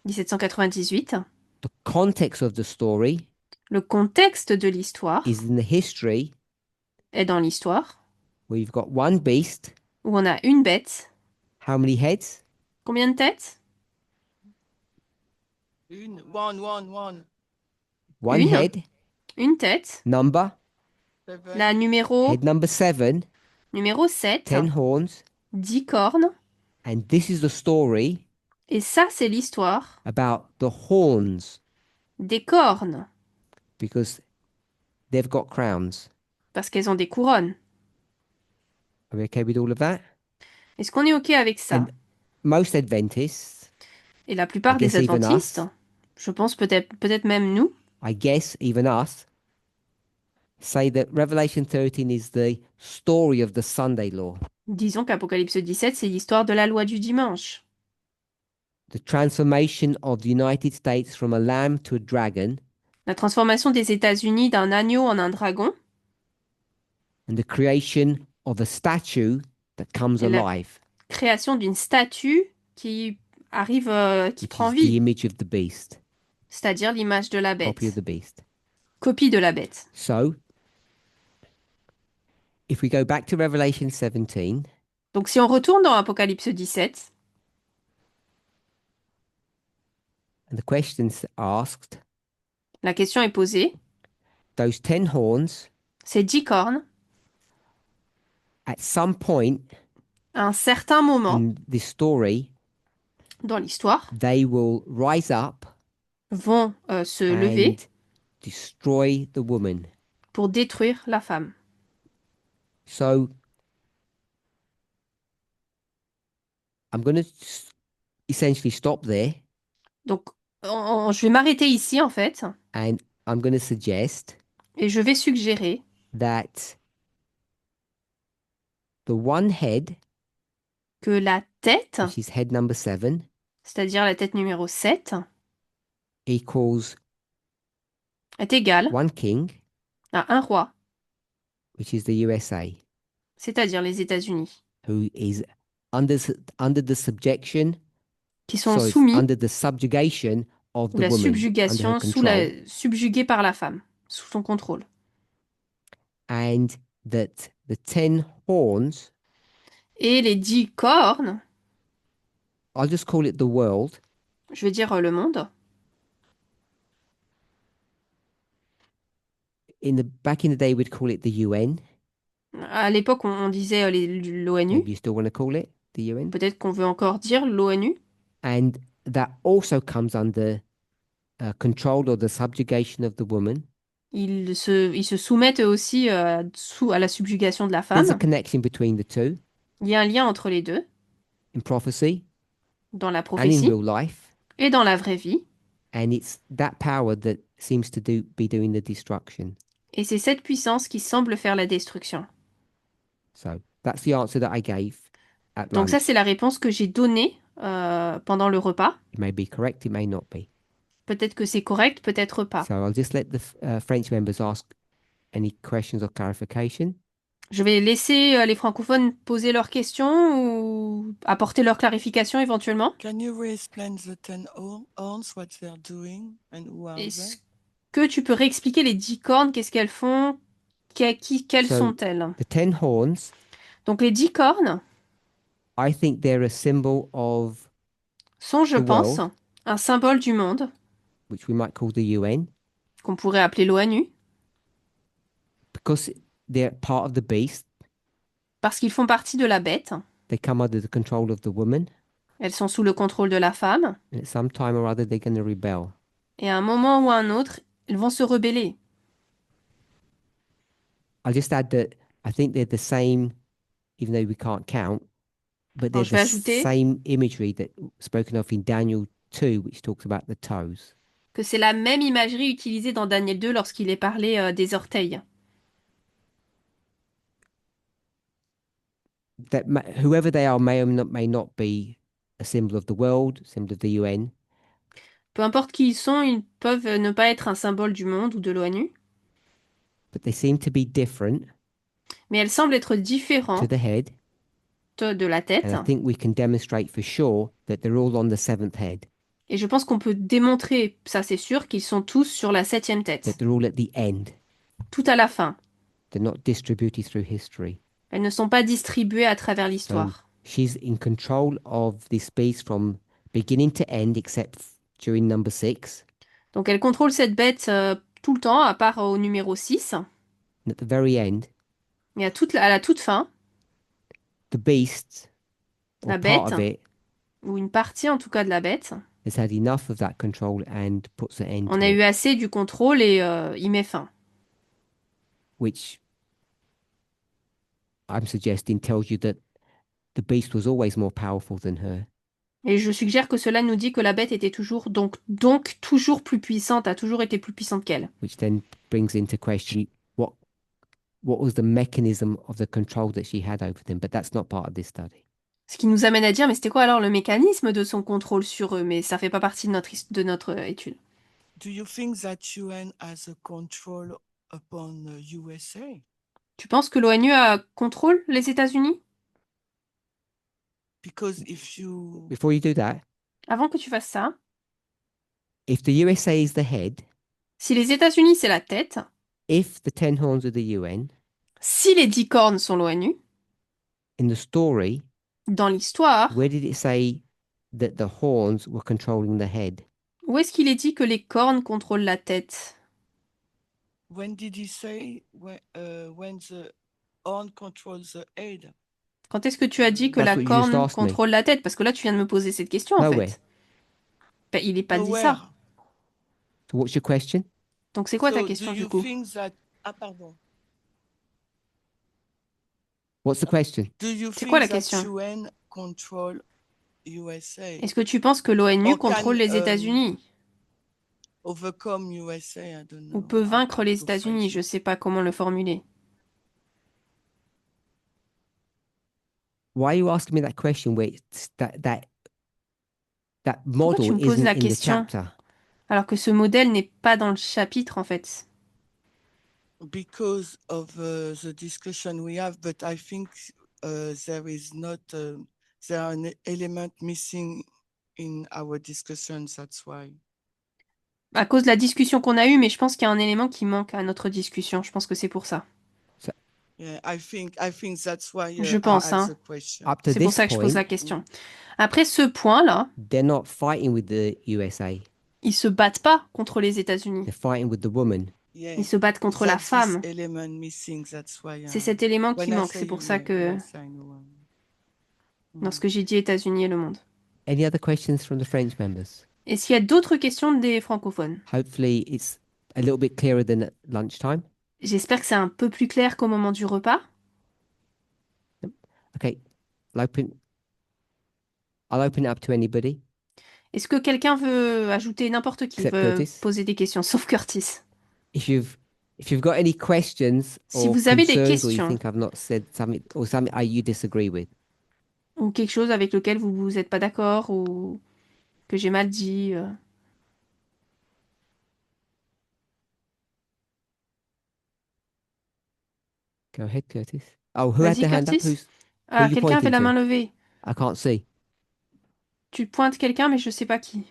1798. The context of the story Le contexte de l'histoire is in the history est dans l'histoire, where you've got one beast. où on a une bête. How many heads? Combien de têtes? One. One Une. head. Une tête. Number. Seven. La numéro Head number 7. numéro 7, 10 horns. 10 cornes. And this is the story Et ça, c'est l'histoire about the horns, des cornes, because they've got crowns. parce qu'elles ont des couronnes. Are we okay with all of that? Est-ce qu'on est OK avec ça? And most Adventists, Et la plupart I guess des even adventistes, us. je pense peut-être même nous, I guess even us, say that Revelation 13 is the story of the Sunday law, disons qu'Apocalypse 17, c'est l'histoire de la loi du dimanche. the transformation of the United States from a lamb to a dragon, La transformation des États-Unis d'un agneau en un dragon, and the creation of a statue that comes Et la- alive, création d'une statue qui arrive, qui which prend is the vie, image of the beast, c'est-à-dire l'image de la bête, copy of the beast. copie de la bête. So, if we go back to Revelation 17, Donc si on retourne dans Apocalypse 17, and the questions asked, la question est posée, those 10 horns, ces 10 cornes, at some point à un certain moment in this story, dans l'histoire, they will rise up vont se lever and destroy the woman. pour détruire la femme. So I'm going to essentially stop there, Donc je vais m'arrêter ici en fait, and I'm going to suggest et je vais suggérer that the one head, que la tête, which is head number 7, c'est-à-dire la tête numéro 7, equals est égale one king, à un roi, which is the USA, c'est-à-dire les États-Unis, who is under the subjection, qui sont sorry, soumis under the subjugation of ou the la woman, under subjugation, her control, subjugués par la femme, sous son contrôle. and that the 10 horns, Et les 10 cornes, I'll just call it the world, je vais dire le monde, back in the day we'd call it the UN. à l'époque on disait l'ONU, Maybe you still want to call it the UN. peut-être qu'on veut encore dire l'ONU, And that also comes under control or the subjugation of the woman. ils se soumettent eux aussi à la subjugation de la There's a femme. connection between the two Il y a un lien entre les deux, in prophecy dans la and in prophétie real life. et dans la vraie vie. And it's that power that seems to be doing the destruction. Et c'est cette puissance qui semble faire la destruction. So that's the answer that I gave at Donc ça, lunch. c'est la réponse que j'ai donnée pendant le repas. It may be correct, it may not be. Peut-être que c'est correct, peut-être pas. So I'll just let the French members ask any questions or clarification. Je vais laisser les francophones poser leurs questions ou apporter leurs clarifications éventuellement. Can you re-explain the 10 horns, what they're doing and who are Est-ce they? que tu peux réexpliquer les 10 cornes? Qu'est-ce qu'elles font? Quelles So- sont-elles? The 10 horns, Donc les 10 cornes I think they're a symbol of sont, je The pense, world. un symbole du monde which we might call the UN, qu'on pourrait appeler l'ONU because they're part of the beast. parce qu'ils font partie de la bête. They come under the control of the woman, Elles sont sous le contrôle de la femme. and at some time or other they're going to rebel. Et à un moment ou à un autre, elles vont se rebeller. I'll just add that I think they're the same, even though we can't count, but they're Alors, je vais the ajouter same imagery that spoken of in Daniel 2, which talks about the toes. que c'est la même imagerie utilisée dans Daniel 2 lorsqu'il est parlé des orteils. That whoever they are may or may not be a symbol of the world, symbol of the UN, Peu importe qui ils sont, ils peuvent ne pas être un symbole du monde ou de l'ONU, but they seem to be different mais elles semblent être to différentes the head, de la tête. and I think we can demonstrate for sure that they're all on the seventh head, Et je pense qu'on peut démontrer, ça c'est sûr, qu'ils sont tous sur la 7e that tête, they're all at the end. tout à la fin. They're not distributed through history. Elles ne sont pas distribuées à travers l'histoire. She's in control of this beast from beginning to end, except during number 6. Donc elle contrôle cette bête tout le temps, à part au numéro 6. And at the very end, Et à la toute fin, the beast, or La part of bête. it, ou une partie en tout cas de la bête, has had enough of that control and puts an end on to a it, eu assez du contrôle et y met fin. which I'm suggesting tells you that the beast was always more powerful than her. Et je suggère que cela nous dit que la bête était toujours, donc toujours plus puissante, a toujours été plus puissante qu'elle. Which then brings into question what was the mechanism of the control that she had over them, but that's not part of this study. Ce qui nous amène à dire, mais c'était quoi alors le mécanisme de son contrôle sur eux? Mais ça fait pas partie de notre étude. Do you think that UN has a control upon USA? Tu penses que l'ONU contrôle les États-Unis? Because if you Before you do that, Avant que tu fasses ça, if the USA is the head, si les États-Unis c'est la tête, if the 10 horns are the UN, si les 10 cornes sont l'ONU, in the story, dans l'histoire, where did it say that the horns were controlling the head? où est-ce qu'il est dit que les cornes contrôlent la tête? when did he say when the horn controls the head? Quand est-ce que tu as dit que That's la what you just corne asked me. contrôle la tête? Parce que là, tu viens de me poser cette question, en Nowhere. fait. Ben, il n'est pas dit Nowhere. ça. So what's your question? Donc, c'est quoi ta So question, do du you coup? think that pardon. What's the question? Do you C'est think quoi la that question? UN control USA? Est-ce que tu penses que l'ONU Or contrôle can, les États-Unis? Overcome USA, I don't know. Ou peut how vaincre les to États-Unis? phrase Je ne it. sais pas comment le formuler. Why are you asking me that question where it's that Pourquoi tu model me poses isn't la in the question? chapter? Alors que ce modèle n'est pas dans le chapitre, en fait. Because of the discussion we have, but I think there is not there are an element missing in our discussions. That's why. À cause de la discussion qu'on a eue, mais je pense qu'il y a un élément qui manque à notre discussion. Je pense que c'est pour ça. Yeah, I think that's why Je I pense, asked hein. the question. Up to C'est pour this ça que je pose point, la question. Après ce point-là, they're not fighting with the USA. ils se battent pas contre les États-Unis. They're fighting with the woman. Yeah, Ils se battent contre la that's this femme. element missing. That's why. C'est cet élément qui when I manque. say C'est pour you, ça yeah, que yes, I know. dans ce que j'ai dit États-Unis et le monde. Any other questions from the French members? Est-ce qu'il y a d'autres questions des francophones? Hopefully it's a little bit clearer than at lunchtime. J'espère que c'est un peu plus clair qu'au moment du repas. Okay, I'll open it up to anybody. Est-ce que quelqu'un veut ajouter, n'importe qui Except veut Curtis. poser des questions, sauf Curtis? If you've got any questions Si or vous avez des concerns or you questions. think I've not said something or something you disagree with, Ou quelque chose avec lequel vous n'êtes pas d'accord ou que j'ai mal dit. Go ahead, Curtis. Oh, who had Vas-y, their hand up? Curtis. Who Ah, you quelqu'un avait pointing la to? main levée. I can't see. Tu pointes quelqu'un, mais je sais pas qui.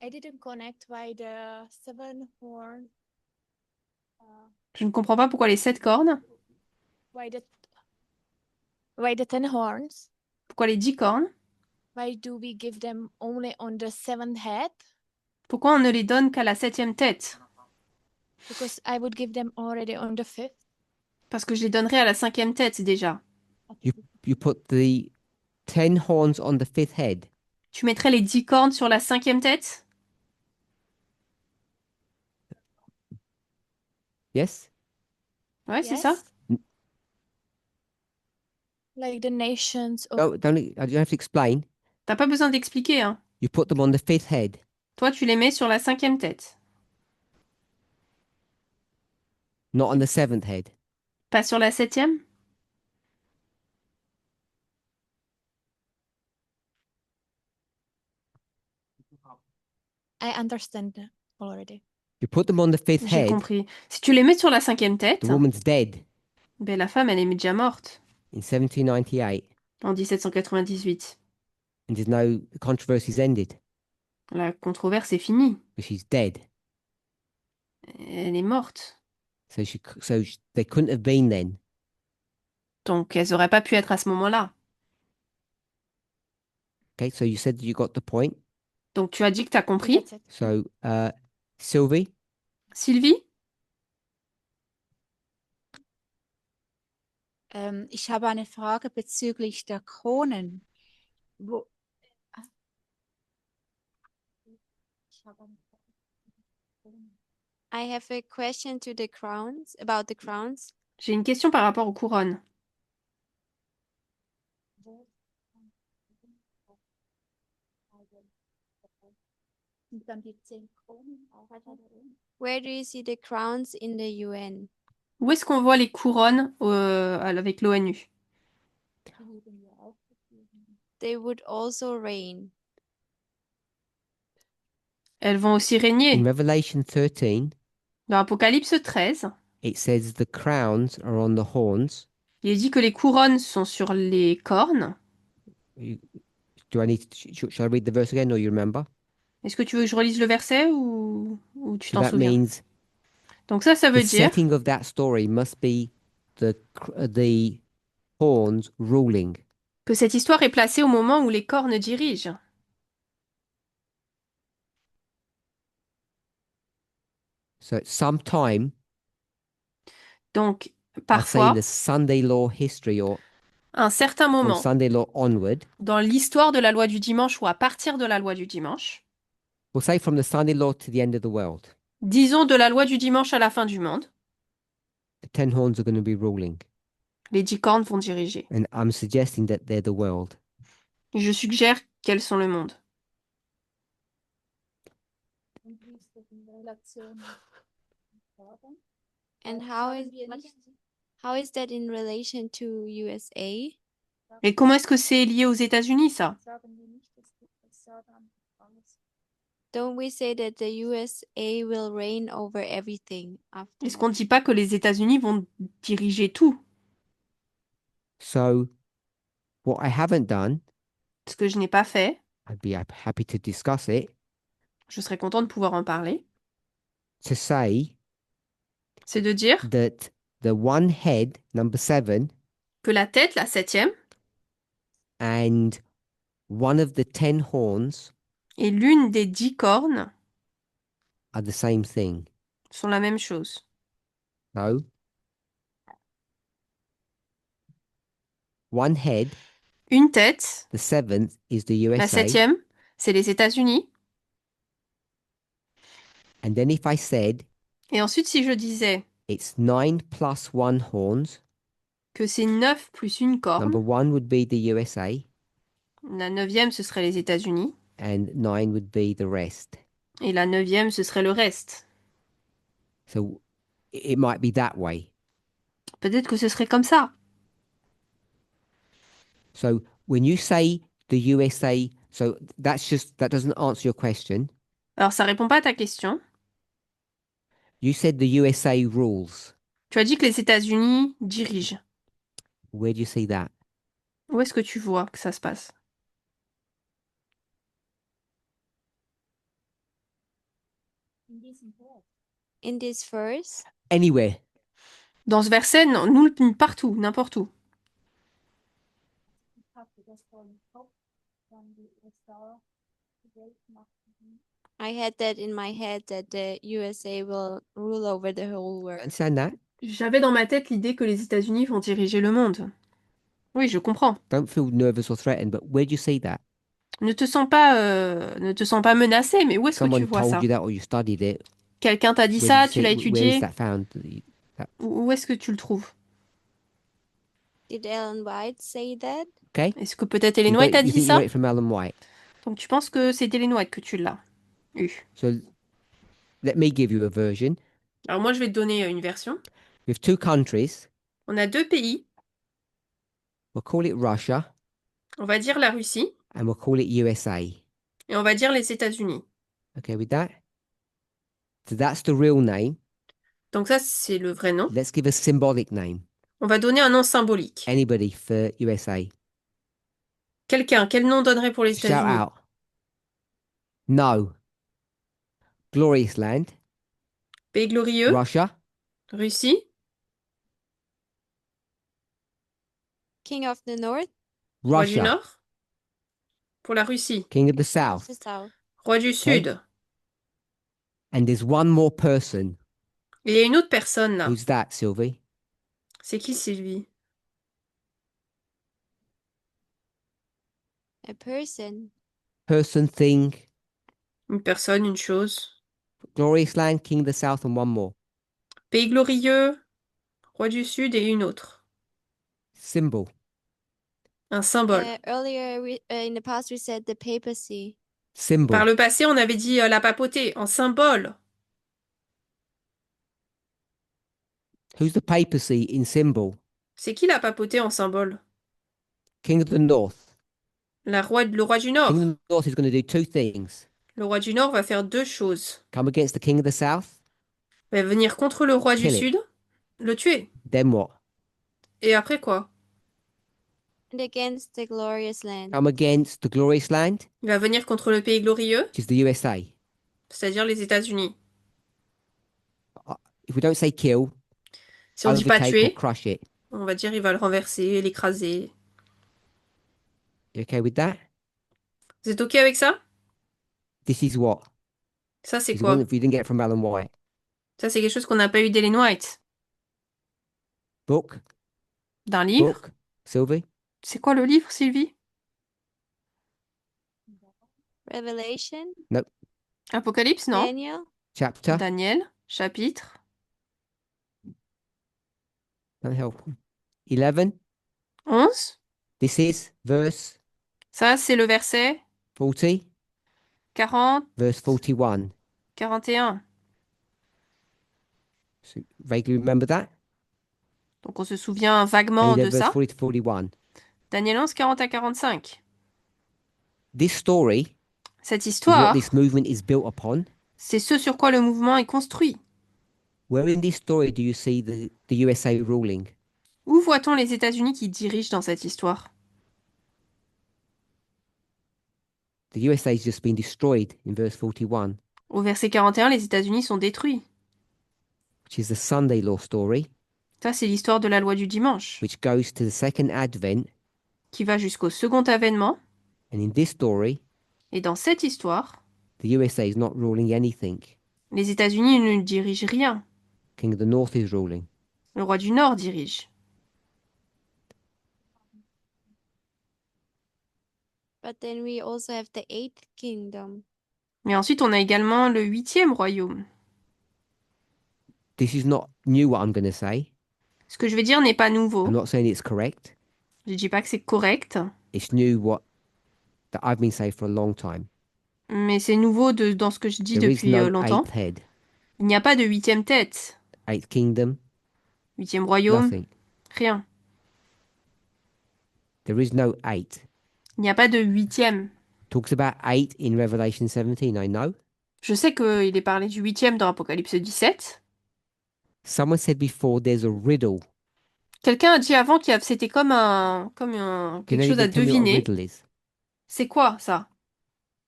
I didn't connect why the seven horn, Je ne comprends pas pourquoi les 7 cornes, why the 10 horns. pourquoi les 10 cornes, Why do we give them only on the seventh head? pourquoi on ne les donne qu'à la 7e tête. Because I would give them already on the fifth. Parce que je les donnerai à la 5e tête déjà. You put the 10 horns on the 5th head. Tu mettrais les 10 cornes sur la 5e tête? Yes? Ouais, c'est ça. Yes. Like the nations of Oh, I don't have to explain. T'as pas besoin d'expliquer, hein. You put them on the 5th head. Toi, tu les mets sur la 5e tête, Not on the 7th head. pas sur la 7e. I understand already. You put them on the 5th J'ai head, compris. Si tu les mets sur la 5e tête, the woman's dead ben la femme, elle est déjà morte in 1798, en 1798. and there's no the controversy's ended La controverse est finie. because she's dead. Elle est morte. They couldn't have been then. Donc, elles auraient pas pu être à ce moment-là. Okay, so you said you got the point. Donc, tu as dit que tu as compris. That's it. So, Sylvie, Sylvie? Ich habe eine Frage bezüglich der Kronen. Wo, ich habe eine Frage. I have a question to the crowns about the crowns. J'ai une question par rapport aux couronnes. Und dann die 10 Kronen auch da drin. Where do you see the crowns in the UN? Où est-ce qu'on voit les couronnes avec l'ONU? Die wurden ja aufgegeben. They would also reign. Elles vont aussi in régner. Revelation 13, Dans Apocalypse 13, it says the crowns are on the horns. il est dit que les couronnes sont sur les cornes. Do I need to, shall I read the verse again or you remember? Est-ce que tu veux que je relise le verset ou tu So t'en that souviens? means Donc ça the veut dire setting of that story must be the horns ruling. que cette histoire est placée au moment où les cornes dirigent. So sometime, Donc, I'd say in parfois, the Sunday law history or à un certain from moment, Sunday law onward, dans l'histoire de la loi du dimanche ou à partir de la loi du dimanche, we'll say from the Sunday law to the end of the world, disons de la loi du dimanche à la fin du monde, the 10 horns are going to be ruling. les 10 cornes vont diriger. And I'm suggesting that they're the world. Je suggère qu'elles sont le monde. Und wie ist das in Relation mit Fragen? And Sagen wir nicht, how is that in relation to USA? Et comment est-ce que c'est lié aux États-Unis, ça? sagen wir nicht, dass die Sagen alles. Don't we say that the USA will reign over everything after? Est-ce qu'on ne dit pas que les États-Unis vont diriger tout? So what I haven't done, Ce que je n'ai pas fait, I'd be happy to discuss it, je serais content de pouvoir en parler, to say c'est de dire that the one head, number 7, que la tête, la 7e, and one of the 10 horns et l'une des 10 cornes are the same thing. sont la même chose. No. One head, Une tête, the 7th, is the la USA. 7e, c'est les États-Unis. And then if I said Et ensuite, si je disais it's 9 plus 1 horns, que c'est 9 plus une number corne, 1 would be the USA la 9e, ce serait les États-Unis, and 9 would be the rest. Et la 9e, ce serait le reste. So it might be that way. Peut-être que ce serait comme ça. So when you say the USA, so that doesn't answer your question. Alors, ça répond pas à ta question. You said the USA rules. Tu as dit que les États-Unis dirigent. Where do you see that? Où est-ce que tu vois que ça se passe? In this verse, Anywhere. Dans ce verset, non, nous, partout, n'importe où. I had that in my head that the USA will rule over the whole world. Understand that? J'avais dans ma tête l'idée que les États-Unis vont diriger le monde. Oui, je comprends. Don't feel nervous or threatened, but where do you see that? Ne te sens pas menacé, mais où est-ce que tu Someone vois told ça? you that or you studied it. Quelqu'un t'a dit Where ça, did you tu l'as see- where is étudié. that found? Où est-ce que tu le trouves? Did Ellen White say that? Okay? Est-ce que peut-être You Ellen got White it- a you dit think you ça? got it from Ellen White. Donc tu penses que c'est Ellen White que tu l'as eu. So let me give you a version. Alors moi, je vais te donner une version. We have two countries. On a deux pays. We'll call it Russia On va dire la Russie and we'll call it USA. et on va dire les États-Unis. Okay with that? So that's the real name. Donc ça, c'est le vrai nom. Let's give a symbolic name. On va donner un nom symbolique. Anybody for USA? Quelqu'un, quel nom donnerait pour les Shout États-Unis? out. No. Glorious Land. Pays glorieux, Russia. Russie, King of the North, Roi du Russia. Nord. Pour la Russie, King of the of South. the South. Roi du Sud. And there's one more person. Et il y a une autre personne là. Who's that, Sylvie? C'est qui Sylvie? A person. Person, thing. Une personne, une chose. Glorious Land, King of the South, and one more. Pays glorieux, Roi du Sud et une autre. Symbol. Un symbole. Earlier, in the past, we said the papacy. Symbol. Par le passé, on avait dit la papauté en symbole. Who's the papacy in symbol? C'est qui la papauté en symbole? King of the North. Le roi du Nord. King of the North is going to do two things. Le roi du Nord va faire deux choses. Come against the King of the South. Va venir contre le roi du Kill it. Sud, le tuer. Then what? Et après quoi? And against the glorious land. Come against the Glorious Land, Il va venir contre le pays glorieux, which is the USA. c'est-à-dire les États-Unis. If we don't say kill, Si on dit pas overtake or tuer, crush it. on va dire il va le renverser, l'écraser. You okay with that? Vous êtes OK avec ça? This is what? Ça, c'est This quoi? wasn't- if you didn't get it from Alan White. Ça, c'est quelque chose qu'on n'a pas eu d'Ellen White. Book? D'un livre? Book? Sylvie? C'est quoi le livre, Sylvie? Revelation. Apocalypse, non? Daniel. Chapter? Daniel, chapitre. Don't help. 11? 11. This is verse Ça, c'est le verset 40, 40, verse 41. 41. So vaguely remember that? Donc, on se souvient vaguement And de then verse ça. 40 to 41. Daniel 11, 40 à 45. This story Cette is what histoire, this movement is built upon. c'est ce sur quoi le mouvement est construit. Where in this story do you see the USA ruling? Où voit-on les États-Unis qui dirigent dans cette histoire? The USA has just been destroyed in verse 41, Au verset 41, les États-Unis sont détruits. which is the Sunday law story, Ça, c'est l'histoire de la loi du dimanche, which goes to the second advent. qui va jusqu'au second avènement. And in this story, Et dans cette histoire, the USA is not ruling anything. les États-Unis ne dirigent rien. King of the North is ruling. Le roi du Nord dirige. But then we also have the eighth kingdom. Mais ensuite, on a également le 8e royaume. This is not new what I'm going to say. Ce que je vais dire n'est pas nouveau. I'm not saying it's correct. Je ne dis pas que c'est correct. It's new what that I've been saying for a long time. Mais c'est nouveau dans ce que je dis There is depuis no longtemps. eighth head. Il n'y a pas de huitième tête. Eighth kingdom, Huitième royaume, nothing. rien. There is no eight. Il n'y a pas de huitième. Talks about eight in Revelation 17, I know. Je sais qu'il est parlé du huitième dans Apocalypse 17. Someone said before there's a riddle. Quelqu'un a dit avant c'était comme Can quelque chose à anybody tell me what a deviner. riddle is? C'est quoi ça?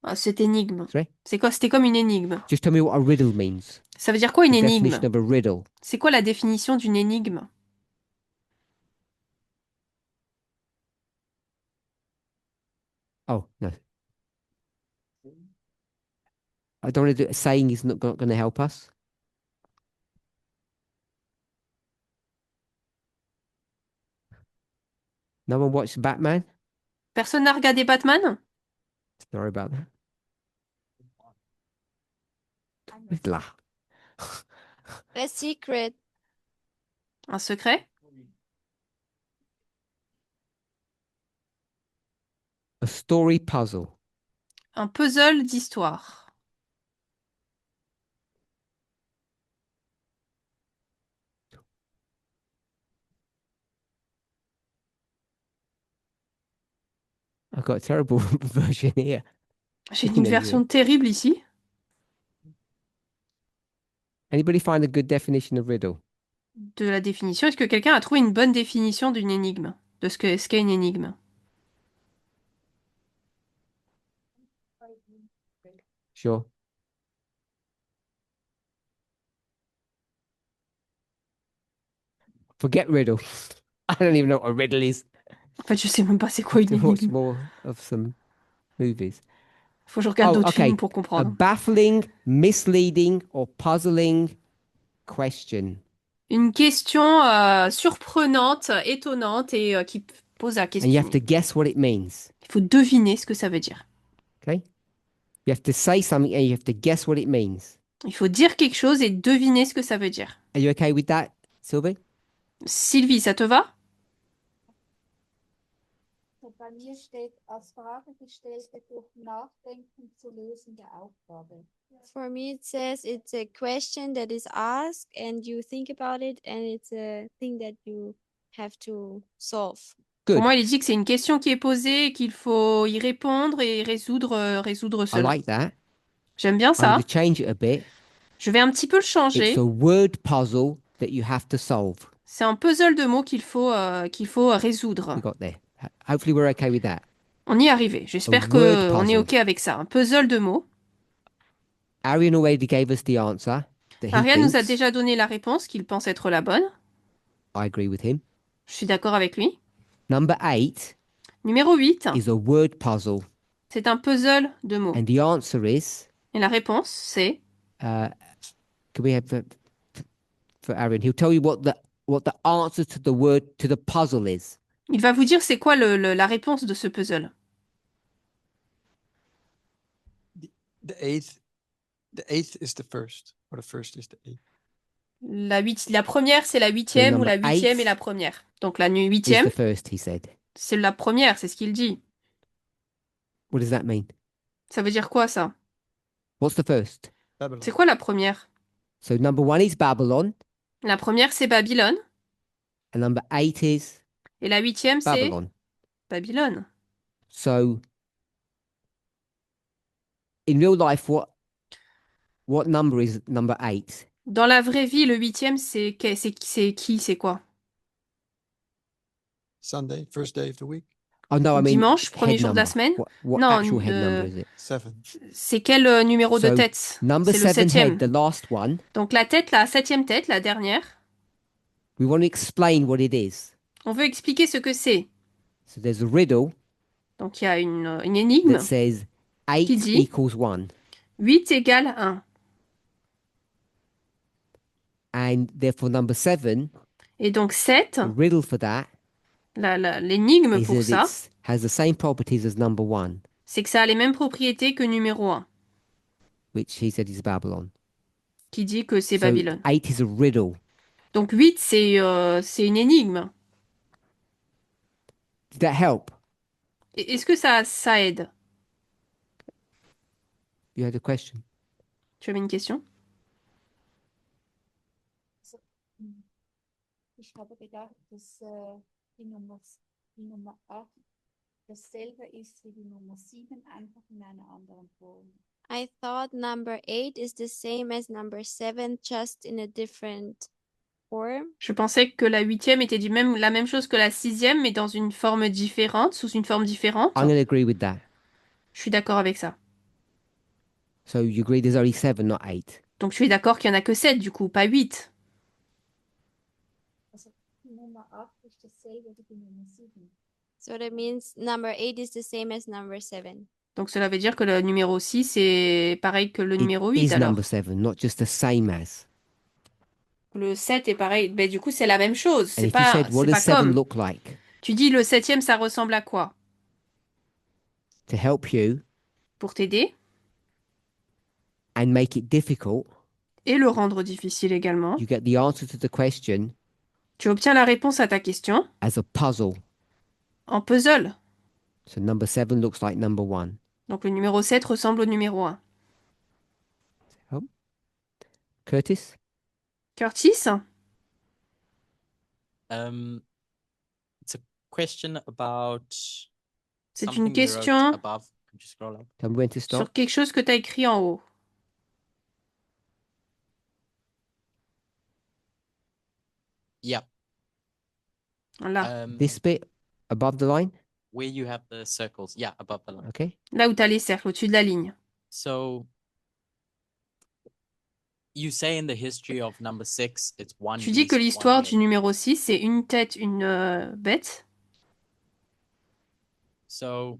Ah, cette énigme. Sorry? C'est quoi? C'était comme une énigme. Just tell me what a riddle means. Ça veut dire quoi une The énigme? definition of a riddle. C'est quoi la définition d'une énigme? Oh, no. I don't want to do saying is not going to help us. No one watched Batman? Personne n'a regardé Batman? Sorry about that. Riddler. A secret. Un secret? A story puzzle. Un puzzle d'histoire. I've got a terrible version here. J'ai You une know, version terrible ici. Anybody find a good definition of riddle? De la définition. Est-ce que quelqu'un a trouvé une bonne définition d'une énigme? De ce qu'est une énigme? Sure. Forget riddle. I don't even know what a riddle is. En fait, je sais même pas c'est quoi une To watch énigme. more of some movies. Faut que je regarde Oh, d'autres okay. films pour A comprendre. baffling, misleading, or puzzling question. Une question surprenante, étonnante et qui pose la And you have question. to guess what it means. Il faut deviner ce que ça veut dire. Okay? You have to say something and you have to guess what it means. Il faut dire quelque chose et deviner ce que ça veut dire. Are you okay with that, Sylvie? Sylvie, ça te va? Bei mir steht als Frage gestellte durch Nachdenken zu lösende Aufgabe. For me, it says it's a question that is asked and you think about it and it's a thing that you have to solve. Pour Good. moi, il dit que c'est une question qui est posée et qu'il faut y répondre et résoudre I seul. like that. J'aime bien I'm ça. going to change it a bit. Je vais un petit peu le changer. It's a word puzzle that you have to solve. C'est un puzzle de mots qu'il faut résoudre. We got there. Hopefully we're okay with that. On y est arrivé. J'espère A que word on est puzzle. OK avec ça. Un puzzle de mots. Arian already gave us the answer that he Ariane nous a thinks. déjà donné la réponse qu'il pense être la bonne. I agree with him. Je suis d'accord avec lui. Number 8 Numéro 8, is a word puzzle. c'est un puzzle de mots. And the answer is, Et la réponse, c'est... can we have for Arian? He'll tell you what the answer to the puzzle is. Il va vous dire c'est quoi la réponse de ce puzzle. The eighth is the first, or the first is the eighth. La première, c'est la huitième, ou la number huitième et eight la première. Donc la Is huitième, the first, he said. c'est la première, c'est ce qu'il dit. What does that mean? Ça veut dire quoi, ça? What's the first? Babylon. C'est quoi la première? So number 1 is Babylon, La première, c'est Babylone. and number 8 is Et la huitième, c'est Babylon. Babylone. So in real life, what number is number 8? Dans la vraie vie, le huitième, c'est qui? C'est quoi? Sunday, first day of the week. Oh no, I mean Dimanche, premier head jour de la number. semaine? What Non, actual head number is it? 7. C'est quel numéro de So, tête? Number C'est le 7 septième. head, the last one. Donc la tête, la septième tête, la dernière. We want to explain what it is. On veut expliquer ce que c'est. So there's a riddle Donc il y a une énigme. that says 8 Qui dit equals 1. 8 égale 1. And therefore number 7, Et donc 7, the riddle for that l'énigme is pour that ça, it has the same properties as number 1, c'est que ça a les mêmes propriétés que numéro 1, which he said is Babylon. qui dit que c'est So Babylone. 8 is a riddle. Donc 8, c'est une énigme. Did that help? Est-ce que ça aide? You had a question. Tu avais une question? Also, ich habe gedacht, dass die Nummer 8 dasselbe ist wie die Nummer 7, einfach in einer anderen Form. I thought number 8 is the same as number 7, just in a different form. Je pensais que la 8e était la même chose que la 6e, mais dans une forme différente, sous une forme différente. I'm going to agree with that. Je suis d'accord avec ça. So you agree there's only 7, not 8. Donc je suis d'accord qu'il n'y en a que 7 du coup, pas 8. Also die Nummer 8 ist dasselbe wie die Nummer 7. So that means number 8 is the same as number 7. Donc cela veut dire que le numéro 6 est pareil que le It numéro 8 is alors. number 7, not just the same as. Le 7 est pareil. Ben, du coup, c'est la même chose. And C'est if you pas, said, what c'est pas does 7 comme. look like? Tu dis le 7e, ça ressemble à quoi? To help you Pour t'aider and make it difficult, et le rendre difficile également. you get the answer to the question Tu obtiens la réponse à ta question as a puzzle. en puzzle. So number 7 looks like number 1. Donc le numéro 7 ressemble au numéro 1. Curtis? Curtis? It's a question about C'est something une you wrote question above. Could you scroll up? Tell me when to stop. sur quelque chose que tu as écrit en haut. Yeah. Là, This bit above the line? Where you have the circles. Yeah, above the line. Okay. là où tu as les cercles, au-dessus de la ligne. So you say in the history of number 6, it's one Tu dis que beast, one l'histoire head. du numéro 6, c'est une tête, une bête. So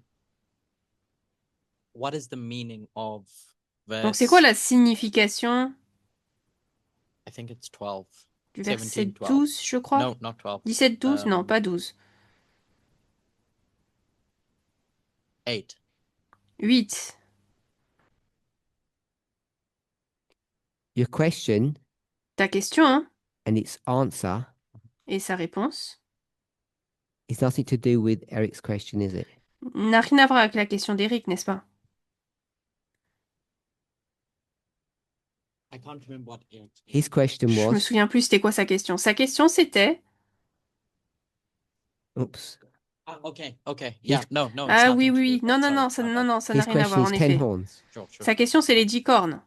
what is the meaning of Donc c'est quoi verse? la signification I think it's 12. du verset 17, 12. 12, je crois? No, not 12. 17, 12? Non, Um, pas 12. 8. 8. Your question Ta question, hein, and its answer et sa réponse is nothing to do with Eric's question, is it? n'a rien à voir avec la question d'Éric, n'est-ce pas? I can't remember what it. His question Je me was, souviens plus c'était quoi sa question. Sa question c'était... oops, Ah, okay, okay. Yeah, no, it's Ah nothing oui, to do oui, with non, that. non, Sorry, non, my bad. non, ça n'a his rien à question voir, en is 10 effet. horns. Sure. Sa question, c'est les 10 cornes.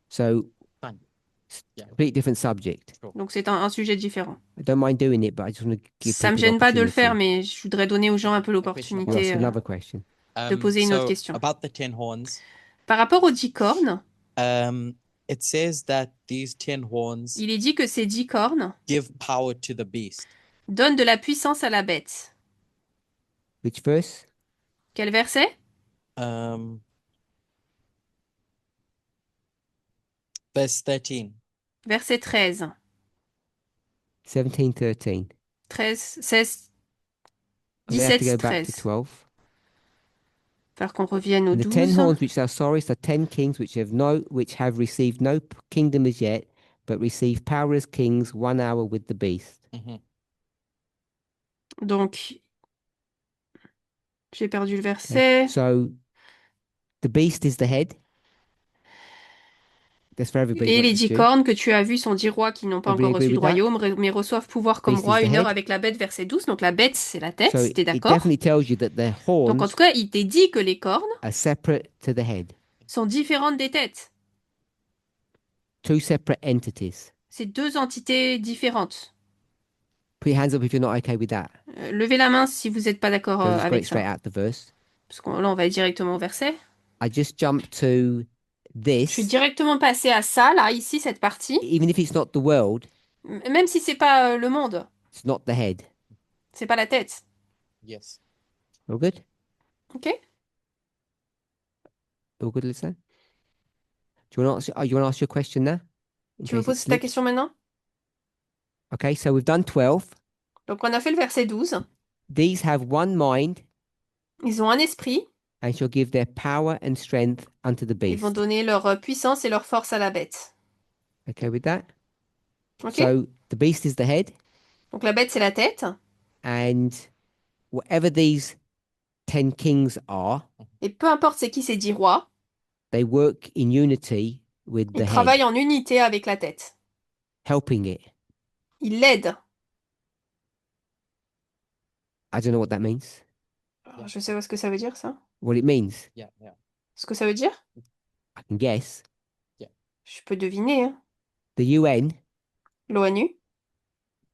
So, Fine. Yeah. completely different subject. Donc c'est un sujet différent. I don't mind doing it, but I just want to give Ça me people gêne pas de le faire, opportunity. mais je voudrais donner aux gens un peu You l'opportunité ask another question. de poser une autre So question. about the 10 horns, Par rapport aux 10 cornes, it says that these 10 horns il est dit que ces 10 cornes give power to the beast. donnent de la puissance à la bête. Which verse? Quel verset? Verse 13. Verset 13. 17, 13. 13, 16, We have to 17, go back to 13. 12. Faire qu'on revienne au And the 10 12. horns which thou sawest are 10 kings which have received no kingdom as yet, but receive power as kings 1 hour with the beast. Mhm. Donc, j'ai perdu le Okay. verset. So the beast is the head. That's for everybody. Et not les just 10 you. cornes que tu as vues sont 10 rois qui n'ont pas Everybody encore agree reçu de with that? royaume, mais reçoivent pouvoir comme Beast is roi the 1 heure head. avec la bête, verset 12. Donc la bête, c'est la tête, So si t'es it d'accord. definitely tells you that the Donc en horns tout cas, il t'est dit que les cornes are separate to the head. sont différentes des têtes. Two separate entities. C'est deux entités différentes. Put your hands up if you're not okay with that. Levez la main si vous n'êtes pas d'accord So let's go avec straight ça. out the verse. Parce que là, on va aller directement au verset. I just jumped to Je suis this. directement passée à ça, là, ici, cette partie. Even if it's not the world, Même si c'est pas le monde, it's not the head. c'est pas la tête. Yes. All good? Ok? All good, Lisa? Do you want to ask your question now? In Tu veux case it poser ta slips? question maintenant? Okay, so we've done 12. Donc on a fait le verset 12. These have one mind Ils ont un esprit. and shall give their power and strength unto the Ils vont beast. donner leur puissance et leur force à la bête. Okay with that? Ok? So the beast is the head, Donc la bête, c'est la tête. and whatever these 10 kings are, Et peu importe c'est qui ces 10 rois, They work in unity with Ils the travaillent head, en unité avec la tête. helping it. Ils l'aident. I don't know what that means. Alors, je sais pas ce que ça veut dire, ça. What it means, Yeah, yeah. Ce que ça veut dire, I can guess. je peux deviner. Hein. The UN L'ONU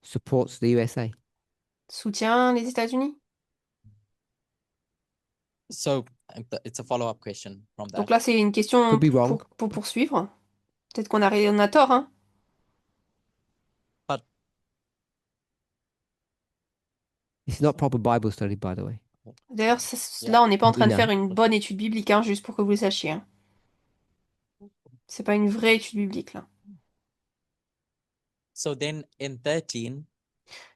supports the USA. soutient les États-Unis. So it's a follow-up question from that. Donc là, c'est une question Could be wrong. pour poursuivre. Peut-être on a tort. Hein. This is not proper Bible study, by the way. D'ailleurs, Yeah. là, on n'est pas en train de Non. faire une bonne étude biblique, hein, juste pour que vous le sachiez. Hein. C'est pas une vraie étude biblique, là. So then in 13,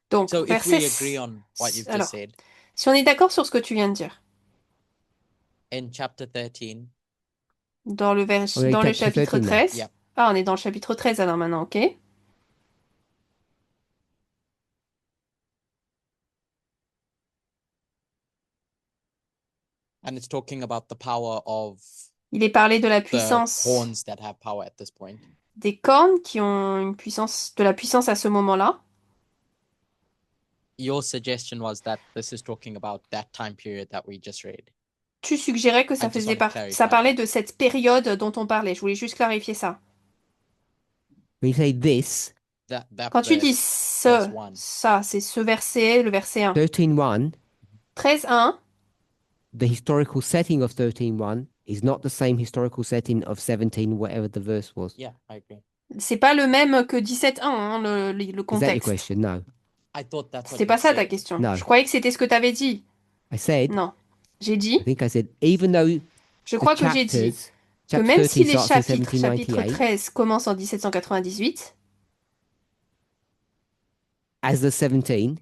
Donc, so if verset... we agree on what you've Alors, just said, si on est d'accord sur ce que tu viens de dire, in chapter 13, dans le, On est dans le chapter chapitre 13 now. 13... Yeah. Ah, on est dans le chapitre 13 alors maintenant, ok? and it's talking about the power of Il est parlé de la the puissance horns that have power at this point. des cornes qui ont une puissance, de la puissance à ce moment-là. Your suggestion was that this is talking about that time period that we just read. Tu suggérais que ça I just faisait wanna clarify ça parlait that. de cette période dont on parlait. Je voulais juste clarifier ça. When you say this, That Quand tu dis verse, verse 1. ça, c'est ce verset, le verset 1. 13.1, 13.1, the historical setting of 13.1 is not the same historical setting of 17, whatever the verse was. Yeah, I agree. c'est pas le même que 17.1, hein, le Is that your contexte. question? No. I thought that's what C'était you pas ça ta said. question. No. Je croyais que c'était ce que tu avais dit. I said, Non. J'ai I dit, think I said, even though je the crois que j'ai dit chapters, que chapter même 13 si les starts in chapitre 1798, 13 commencent en 1798, as the 17,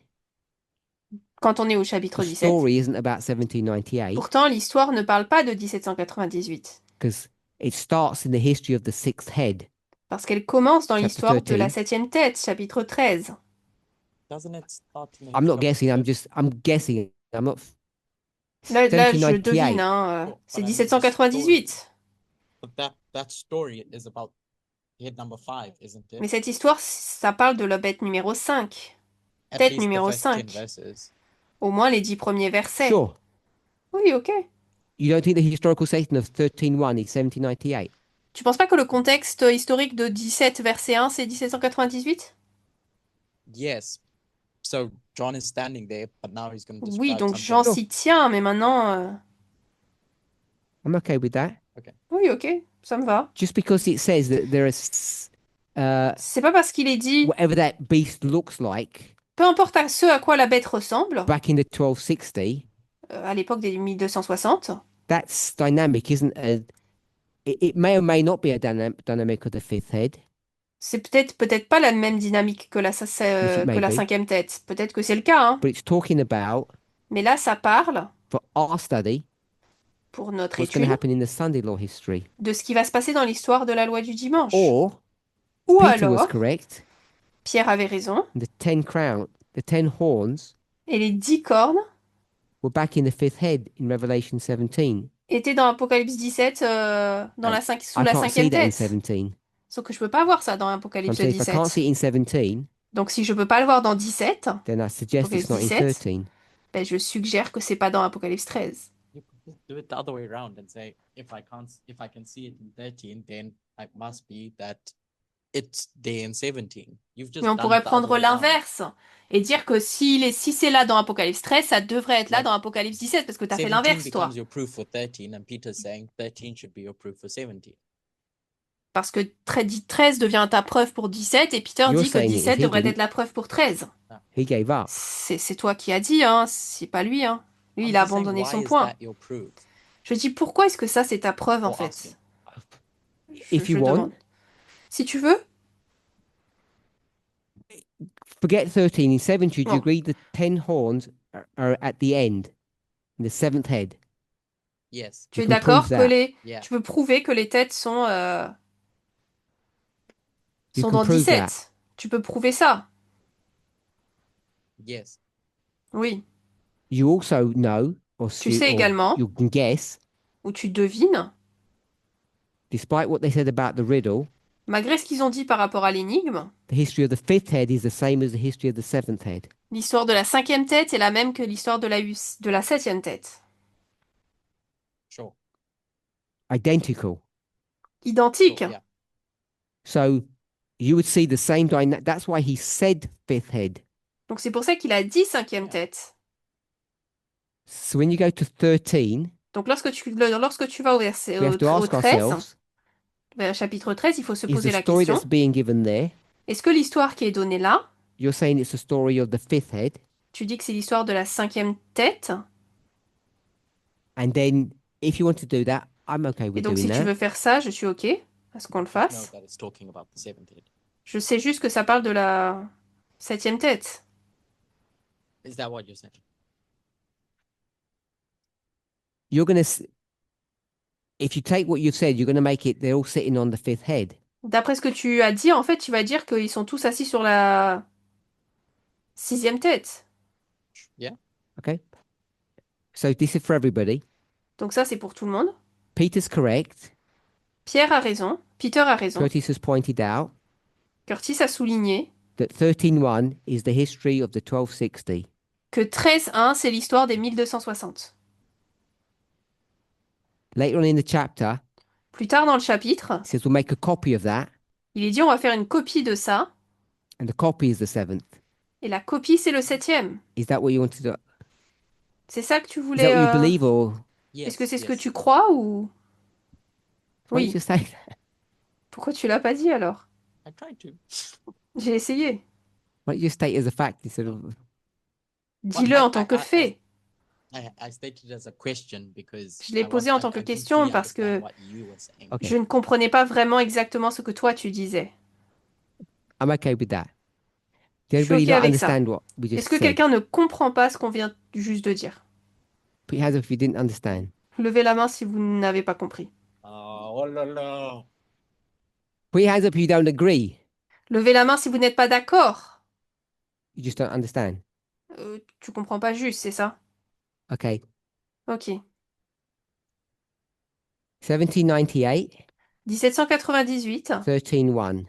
quand on est au chapitre the 17, story isn't about 1798 pourtant l'histoire ne parle pas de 1798, because it starts in the history of the sixth head. parce qu'elle commence dans Chapter l'histoire de la 13. septième tête, chapitre 13. Doesn't it start in the I'm not history of guessing. the I'm guessing. I'm not. Là, je 1798. devine, hein, But c'est I mean, the 1798. story- But that story is about head number 5, isn't it? Mais cette histoire, ça parle de la bête numéro 5. At tête least the numéro first 5. 10 verses. Au moins les 10 premiers versets. Sure. Oui, ok. You don't think the historical setting of 13.1 is 1798? Tu penses pas que le contexte historique de 17 verset 1, c'est 1798? Yes. So John is standing there, but now he's going to Oui, describe donc something. Jean Sure. s'y tient, mais maintenant... I'm okay with that. Oui, ok, ça me va. Just because it says that there is C'est pas parce qu'il est dit, whatever that beast looks like peu importe à ce à quoi la bête ressemble, back in the 1260, à l'époque des 1260, that's dynamic, isn't it? It may or may not be a dynamic of the fifth head. c'est peut-être pas la même dynamique que Which it may que la be. cinquième tête. Peut-être que c'est le cas, hein. But it's talking about, Mais là, ça parle, for our study, pour notre what's going to étude, happen in the Sunday law history. de ce qui va se passer dans l'histoire de la loi du dimanche. Or, Ou Peter was alors, correct, Pierre avait raison, the 10 horns et les 10 cornes were back in the fifth head in Revelation 17. étaient dans Apocalypse 17, sous I la can't cinquième see that in tête. 17. Sauf que je peux pas voir ça dans I'm Apocalypse saying if I can't 17. see it in 17, Donc si je peux pas le voir dans 17, then I suggest it's not in Apocalypse 13. ben, je suggère que c'est pas dans Apocalypse 13. You could just do it the other way around and say, if I can see it in 13, then it must be that it's there in 17. You've just Mais on done pourrait it the other prendre way around. l'inverse et dire que si c'est là dans Apocalypse 13, ça devrait être là Like, dans Apocalypse 17 parce que tu as fait 17 l'inverse, toi. becomes your proof for 13, and Peter's saying 13 should be your proof for 17. Parce que 13 devient ta preuve pour 17 et Peter You're dit que saying it, 17 he devrait didn't. être la preuve pour 13. He gave up. C'est toi qui as dit, hein, c'est pas lui, hein. Lui, I'm il a just saying, abandonné why son is point. that your proof? Je dis pourquoi est-ce que ça c'est ta preuve en Or fait? asking. If you demande. want, Si tu veux, forget 13. In 17, you Oh. agree the 10 horns are at the end, in the seventh head. Yes. tu You es can d'accord prove que that. Yeah. tu peux prouver que les têtes sont You can dans prove 17. that. Tu peux prouver ça. Yes. Oui. You also know, or, Tu sais or également, you can guess, ou tu devines, despite what they said about the riddle, Malgré ce qu'ils ont dit par rapport à l'énigme, the history of the fifth head is the same as the history of the seventh head. l'histoire de la 5e tête est la même que l'histoire de la 7e tête. Sure. Identical. Identique. Sure, yeah. So you would see the same dynamic. That's why he said fifth head. Donc c'est pour ça qu'il a dit 5e tête. So when you go to 13, Donc lorsque tu vas au verset we have to au ask 13, ourselves, vers chapitre 13, il faut se is poser the la story question, that's being given there, est-ce que l'histoire qui est donnée là, you're saying it's the story of the fifth head, tu dis que c'est l'histoire de la 5e tête, and then if you want to do that, I'm okay et with donc doing si tu that. veux faire ça, je suis OK à ce qu'on le Just know fasse. that it's talking about the seventh head. Je sais juste que ça parle de la 7e tête. Is that what you're saying? You're going to, if you take what you've said, you're going to make it, they're all sitting on the fifth head. D'après ce que tu as dit, en fait, tu vas dire qu'ils sont tous assis sur la 6e tête. Okay? So this is for everybody. Donc ça, c'est pour tout le monde. Peter's correct. Pierre a raison. Peter a raison. Curtis has pointed out Curtis a souligné that 13.1 is the history of the 1260. que 13.1, c'est l'histoire des 1260. Later on in the chapter, Plus tard dans le chapitre, it says we'll make a copy of that, il est dit on va faire une copie de ça, and the copy is the seventh. et la copie, c'est le 7e. Is that what you want to do? C'est ça que tu Is voulais... that what you believe, or Est-ce que c'est ce que yes. tu crois ou... why don't you Oui. just say that? Pourquoi tu l'as pas dit alors? I tried to. J'ai essayé. Why don't you just state it as a fact instead of... Dis-le en tant que fait. I stated it as a question because Je l'ai I posé want- en tant I que didn't question fully parce que understand what you were saying. Okay. Je ne comprenais pas vraiment exactement ce que toi tu disais. I'm okay with that. Je Does suis everybody okay not avec ça. understand what we just Est-ce que said? quelqu'un ne comprend pas ce qu'on vient juste de dire? Put your hands up if you didn't understand. Levez la main si vous n'avez pas compris. Oh là là. Put your hands up if you don't agree. Levez la main si vous n'êtes pas d'accord. You just don't understand. Tu comprends pas juste, c'est ça? Okay. Ok. 1798, 1798, 13.1.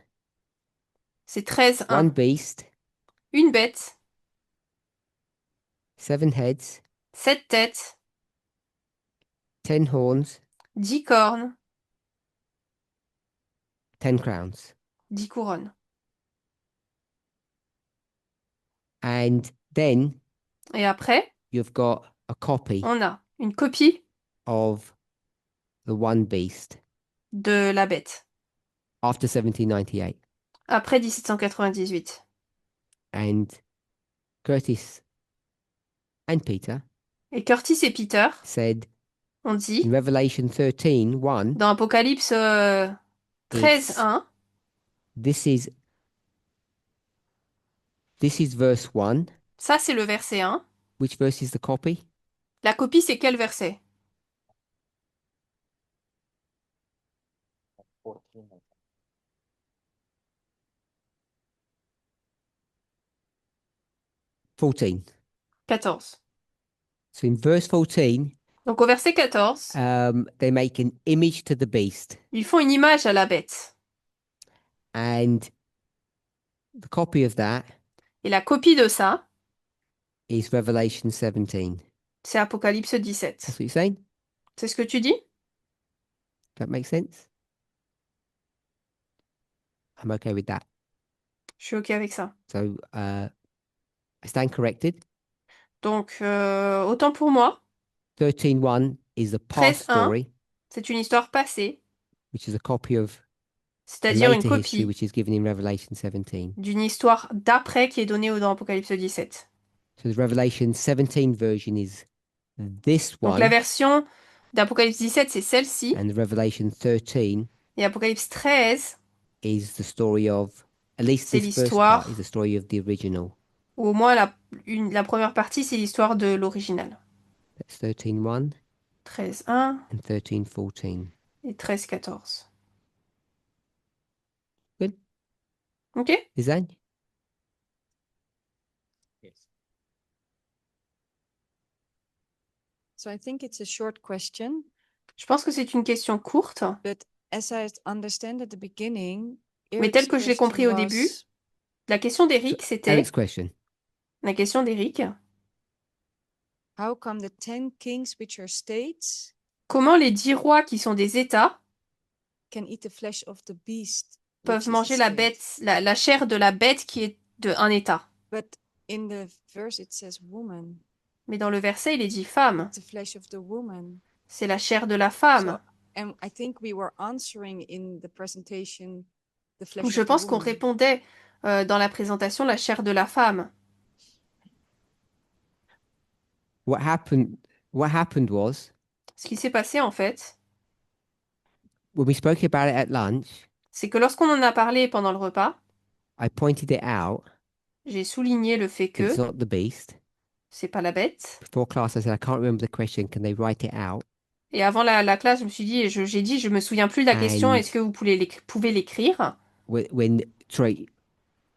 c'est 13.1. One beast, Une bête, 7 heads, 7 têtes, 10 horns, 10 cornes, 10 crowns. 10 couronnes. And then Et après, you've got a copy on a une copie of the one beast de la bête. after 1798. Après 1798. And Curtis and Peter Et Curtis et Peter said ont dit, in Revelation 13:1, dans Apocalypse 13.1, this is verse 1. ça c'est le verset 1. Which verse is the copy? La copie, c'est quel verset? 14. 14. So in verse 14, Donc au verset 14, they make an image to the beast. ils font une image à la bête. And the copy of that Et la copie de ça, is Revelation 17. c'est Apocalypse That's 17. what you're saying? C'est ce que tu dis? That makes sense? I'm okay with that. Je suis OK avec ça. So I stand corrected. Donc, autant pour moi, 13:1 is a 13:1, past story, c'est une histoire passée, which is a copy of a c'est-à-dire une later history, copie which is given in Revelation 17. d'une histoire d'après qui est donnée dans Apocalypse 17. So the Revelation 17 version is this Donc la one, version d'Apocalypse 17, c'est celle-ci, and the Revelation 13 et Apocalypse 13, is the story of, at least c'est this first part l'histoire, is the story of the original. ou au moins la première partie, c'est l'histoire de l'original. That's 13:1 13.1 and 13:14. et 13.14. Good. OK? Lisanne? Yes. So I think it's a short question, Je pense que c'est une question courte, but as I understand at the beginning, Mais tel Eric's que je l'ai question compris au début, was, la question So, d'Éric, c'était Eric's question. la question d'Éric. how come the 10 kings which are states Comment les 10 rois qui sont des États can eat the flesh of the beast, peuvent which is a manger la state? bête, la chair de la bête qui est un État? But in the verse it says woman. Mais dans le verset, il est dit femme. It's the flesh of the woman. C'est la chair de la So, femme. and I think we were answering in the presentation the flesh Donc je of the pense qu'on woman. répondait dans la présentation la chair de la femme. What happened was, Ce qui s'est passé en fait, when we spoke about it at lunch, c'est que lorsqu'on en a parlé pendant le repas, I pointed it out. j'ai souligné le fait It's que not the beast. c'est pas la bête. Before class, I said, I can't remember the question. Can they write it out? Et avant la classe, je me suis dit, j'ai dit, je me souviens plus de la question, And est-ce que vous pouvez l'écrire? Sorry,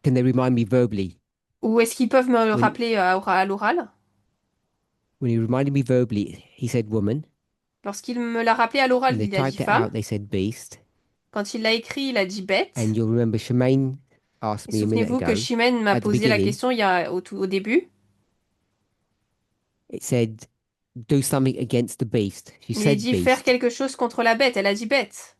can they remind me verbally? Ou est-ce qu'ils peuvent me le When- rappeler à l'oral? When he reminded me verbally, he said woman. Lorsqu'il me l'a rappelé à l'oral, When they il a dit typed it femme. out, they said beast. Quand il l'a écrit, il a dit bête. And you'll remember Shemaine asked Et me a minute souvenez-vous que ago. Chimène m'a at the posé la beginning. question au début. It said do something against the beast. She Il a said dit faire beast, quelque chose contre la bête. Elle a dit bête.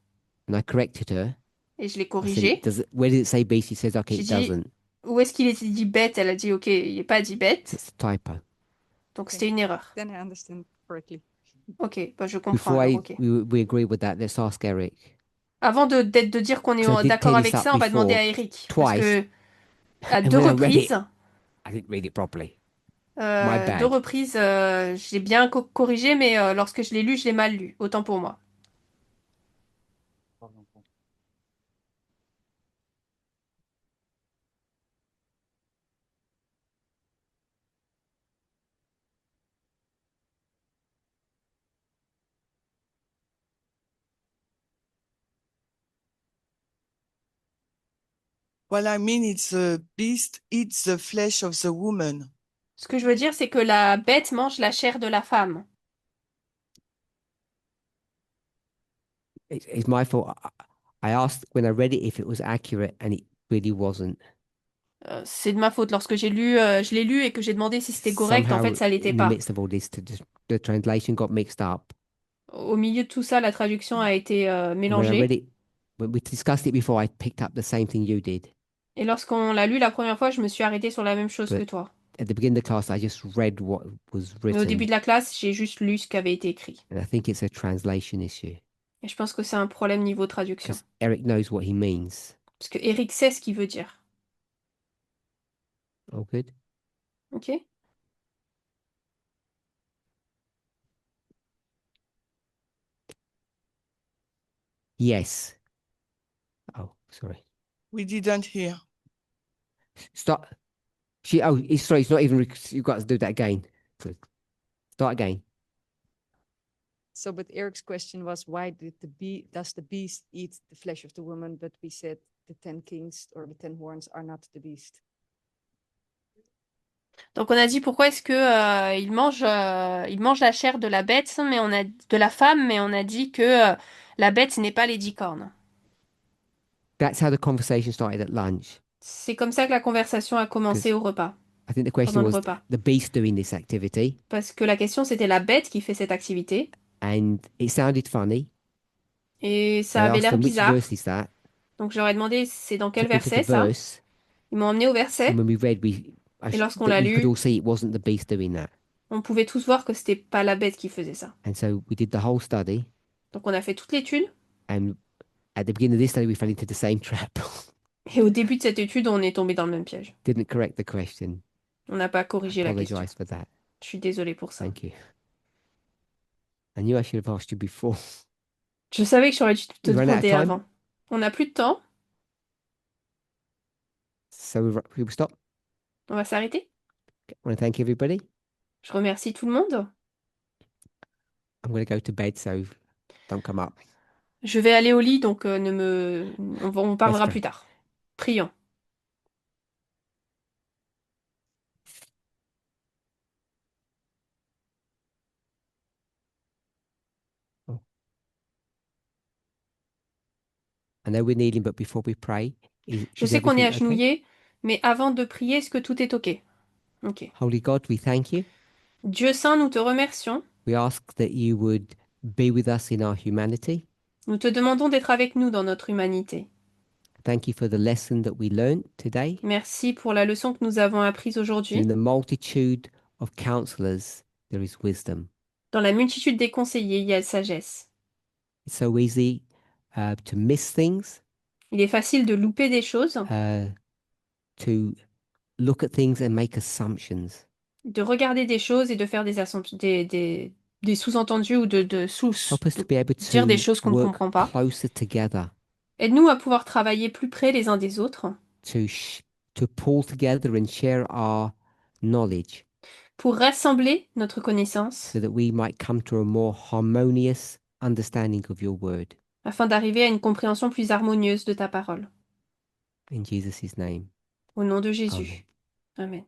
and I corrected her. Et je l'ai I said, corrigé. where does it say beast? She says, okay, J'ai it dit, doesn't. où est-ce qu'il est dit bête? Elle a dit, ok, il n'est pas dit bête. It's a typo. Donc Okay. c'était une erreur. Then I understand correctly. Ok, bah je comprends Before alors, ok. we agree with that, let's ask Eric. Avant de dire qu'on So I est did d'accord tell avec this up ça, on va demander before, à Eric. Parce twice. que à And deux when I read it, reprises, I didn't read it properly. My bad. deux reprises, j'ai bien corrigé, mais lorsque je l'ai lu, je l'ai mal lu. Autant pour moi. What I mean is the beast eats the flesh of the woman. Ce que je veux dire, c'est que la bête mange la chair de la femme. It's my fault. I asked when I read it if it was accurate, and it really wasn't. C'est de ma faute. Lorsque je l'ai lu et que j'ai demandé si c'était correct, en Somehow, fait, ça l'était in the pas. midst of all this, the translation got mixed up. Au milieu de tout ça, la traduction a été And when I mélangée. read it, when we discussed it before, I picked up the same thing you did. Et lorsqu'on l'a lu la première fois, je me suis arrêtée sur la même chose que But toi. at the beginning of the class, I just read what was Mais au début written, de la classe, j'ai juste lu ce qui avait été écrit. and I think it's a translation issue Et je pense que c'est un problème niveau traduction. because Eric knows what he means. Parce que Eric sait ce qu'il veut dire. All good. Ok? Yes. Oh, sorry. We didn't hear. Stop. Sorry. It's not even. You've got to do that again. Good. Start again. So, but Eric's question was, why does the beast eat the flesh of the woman? But we said the 10 kings or the 10 horns are not the beast. Donc on a dit pourquoi est-ce que il mange la chair de la bête, mais de la femme, mais on a dit que la bête n'est pas les 10 cornes. That's how the conversation started at lunch. C'est comme ça que la conversation a commencé au repas, I think the question pendant le was repas. the beast doing this activity, Parce que la question c'était la bête qui fait cette activité, and it sounded funny. et I ça avait asked l'air them which bizarre. verse is that. Donc je leur ai demandé c'est dans quel Took me to verset the ça. verse, Ils m'ont emmené au verset, and when we read, et lorsqu'on that l'a you could lu, all see it wasn't the beast doing that. on pouvait tous voir que c'était pas la bête qui faisait ça. And so we did the whole study, Donc on a fait toute l'étude, and at the beginning of this study, we fell into the same trap. et au début de cette étude, on est tombé dans le même piège. Didn't correct the question. On n'a pas I corrigé la question. apologize for that. Je suis désolée pour ça. Thank you. I knew I should have asked you before. Je savais que j'aurais dû te We ran out of demander time. avant. On n'a plus de temps, So we stop. on va s'arrêter. I want to thank everybody. Je remercie tout le monde. I'm going to go to bed, so don't come up. Je vais aller au lit, donc on parlera pray. plus tard. Prions. I know we're kneeling, but before we pray, Je is sais qu'on est everything okay? agenouillé, mais avant de prier, est-ce que tout est OK? OK. Holy God, we thank you. Dieu Saint, nous te remercions. We ask that you would be with us in our humanity. Nous te demandons d'être avec nous dans notre humanité. Thank you for the lesson that we learned today. Merci pour la leçon que nous avons apprise aujourd'hui. In the multitude of counselors, there is wisdom. Dans la multitude des conseillers, il y a sagesse. It's so easy to miss things, Il est facile de louper des choses, to look at things and make assumptions. de regarder des choses et de faire des sous-entendus ou de Help us to be able dire des to choses qu'on ne work comprend pas. closer together, Aide-nous à pouvoir travailler plus près les uns des autres to pull together and share our knowledge, pour rassembler notre connaissance so that we might come to a more harmonious understanding of your word. afin d'arriver à une compréhension plus harmonieuse de ta parole. In Jesus' name. Au nom de Jésus. Amen. Amen.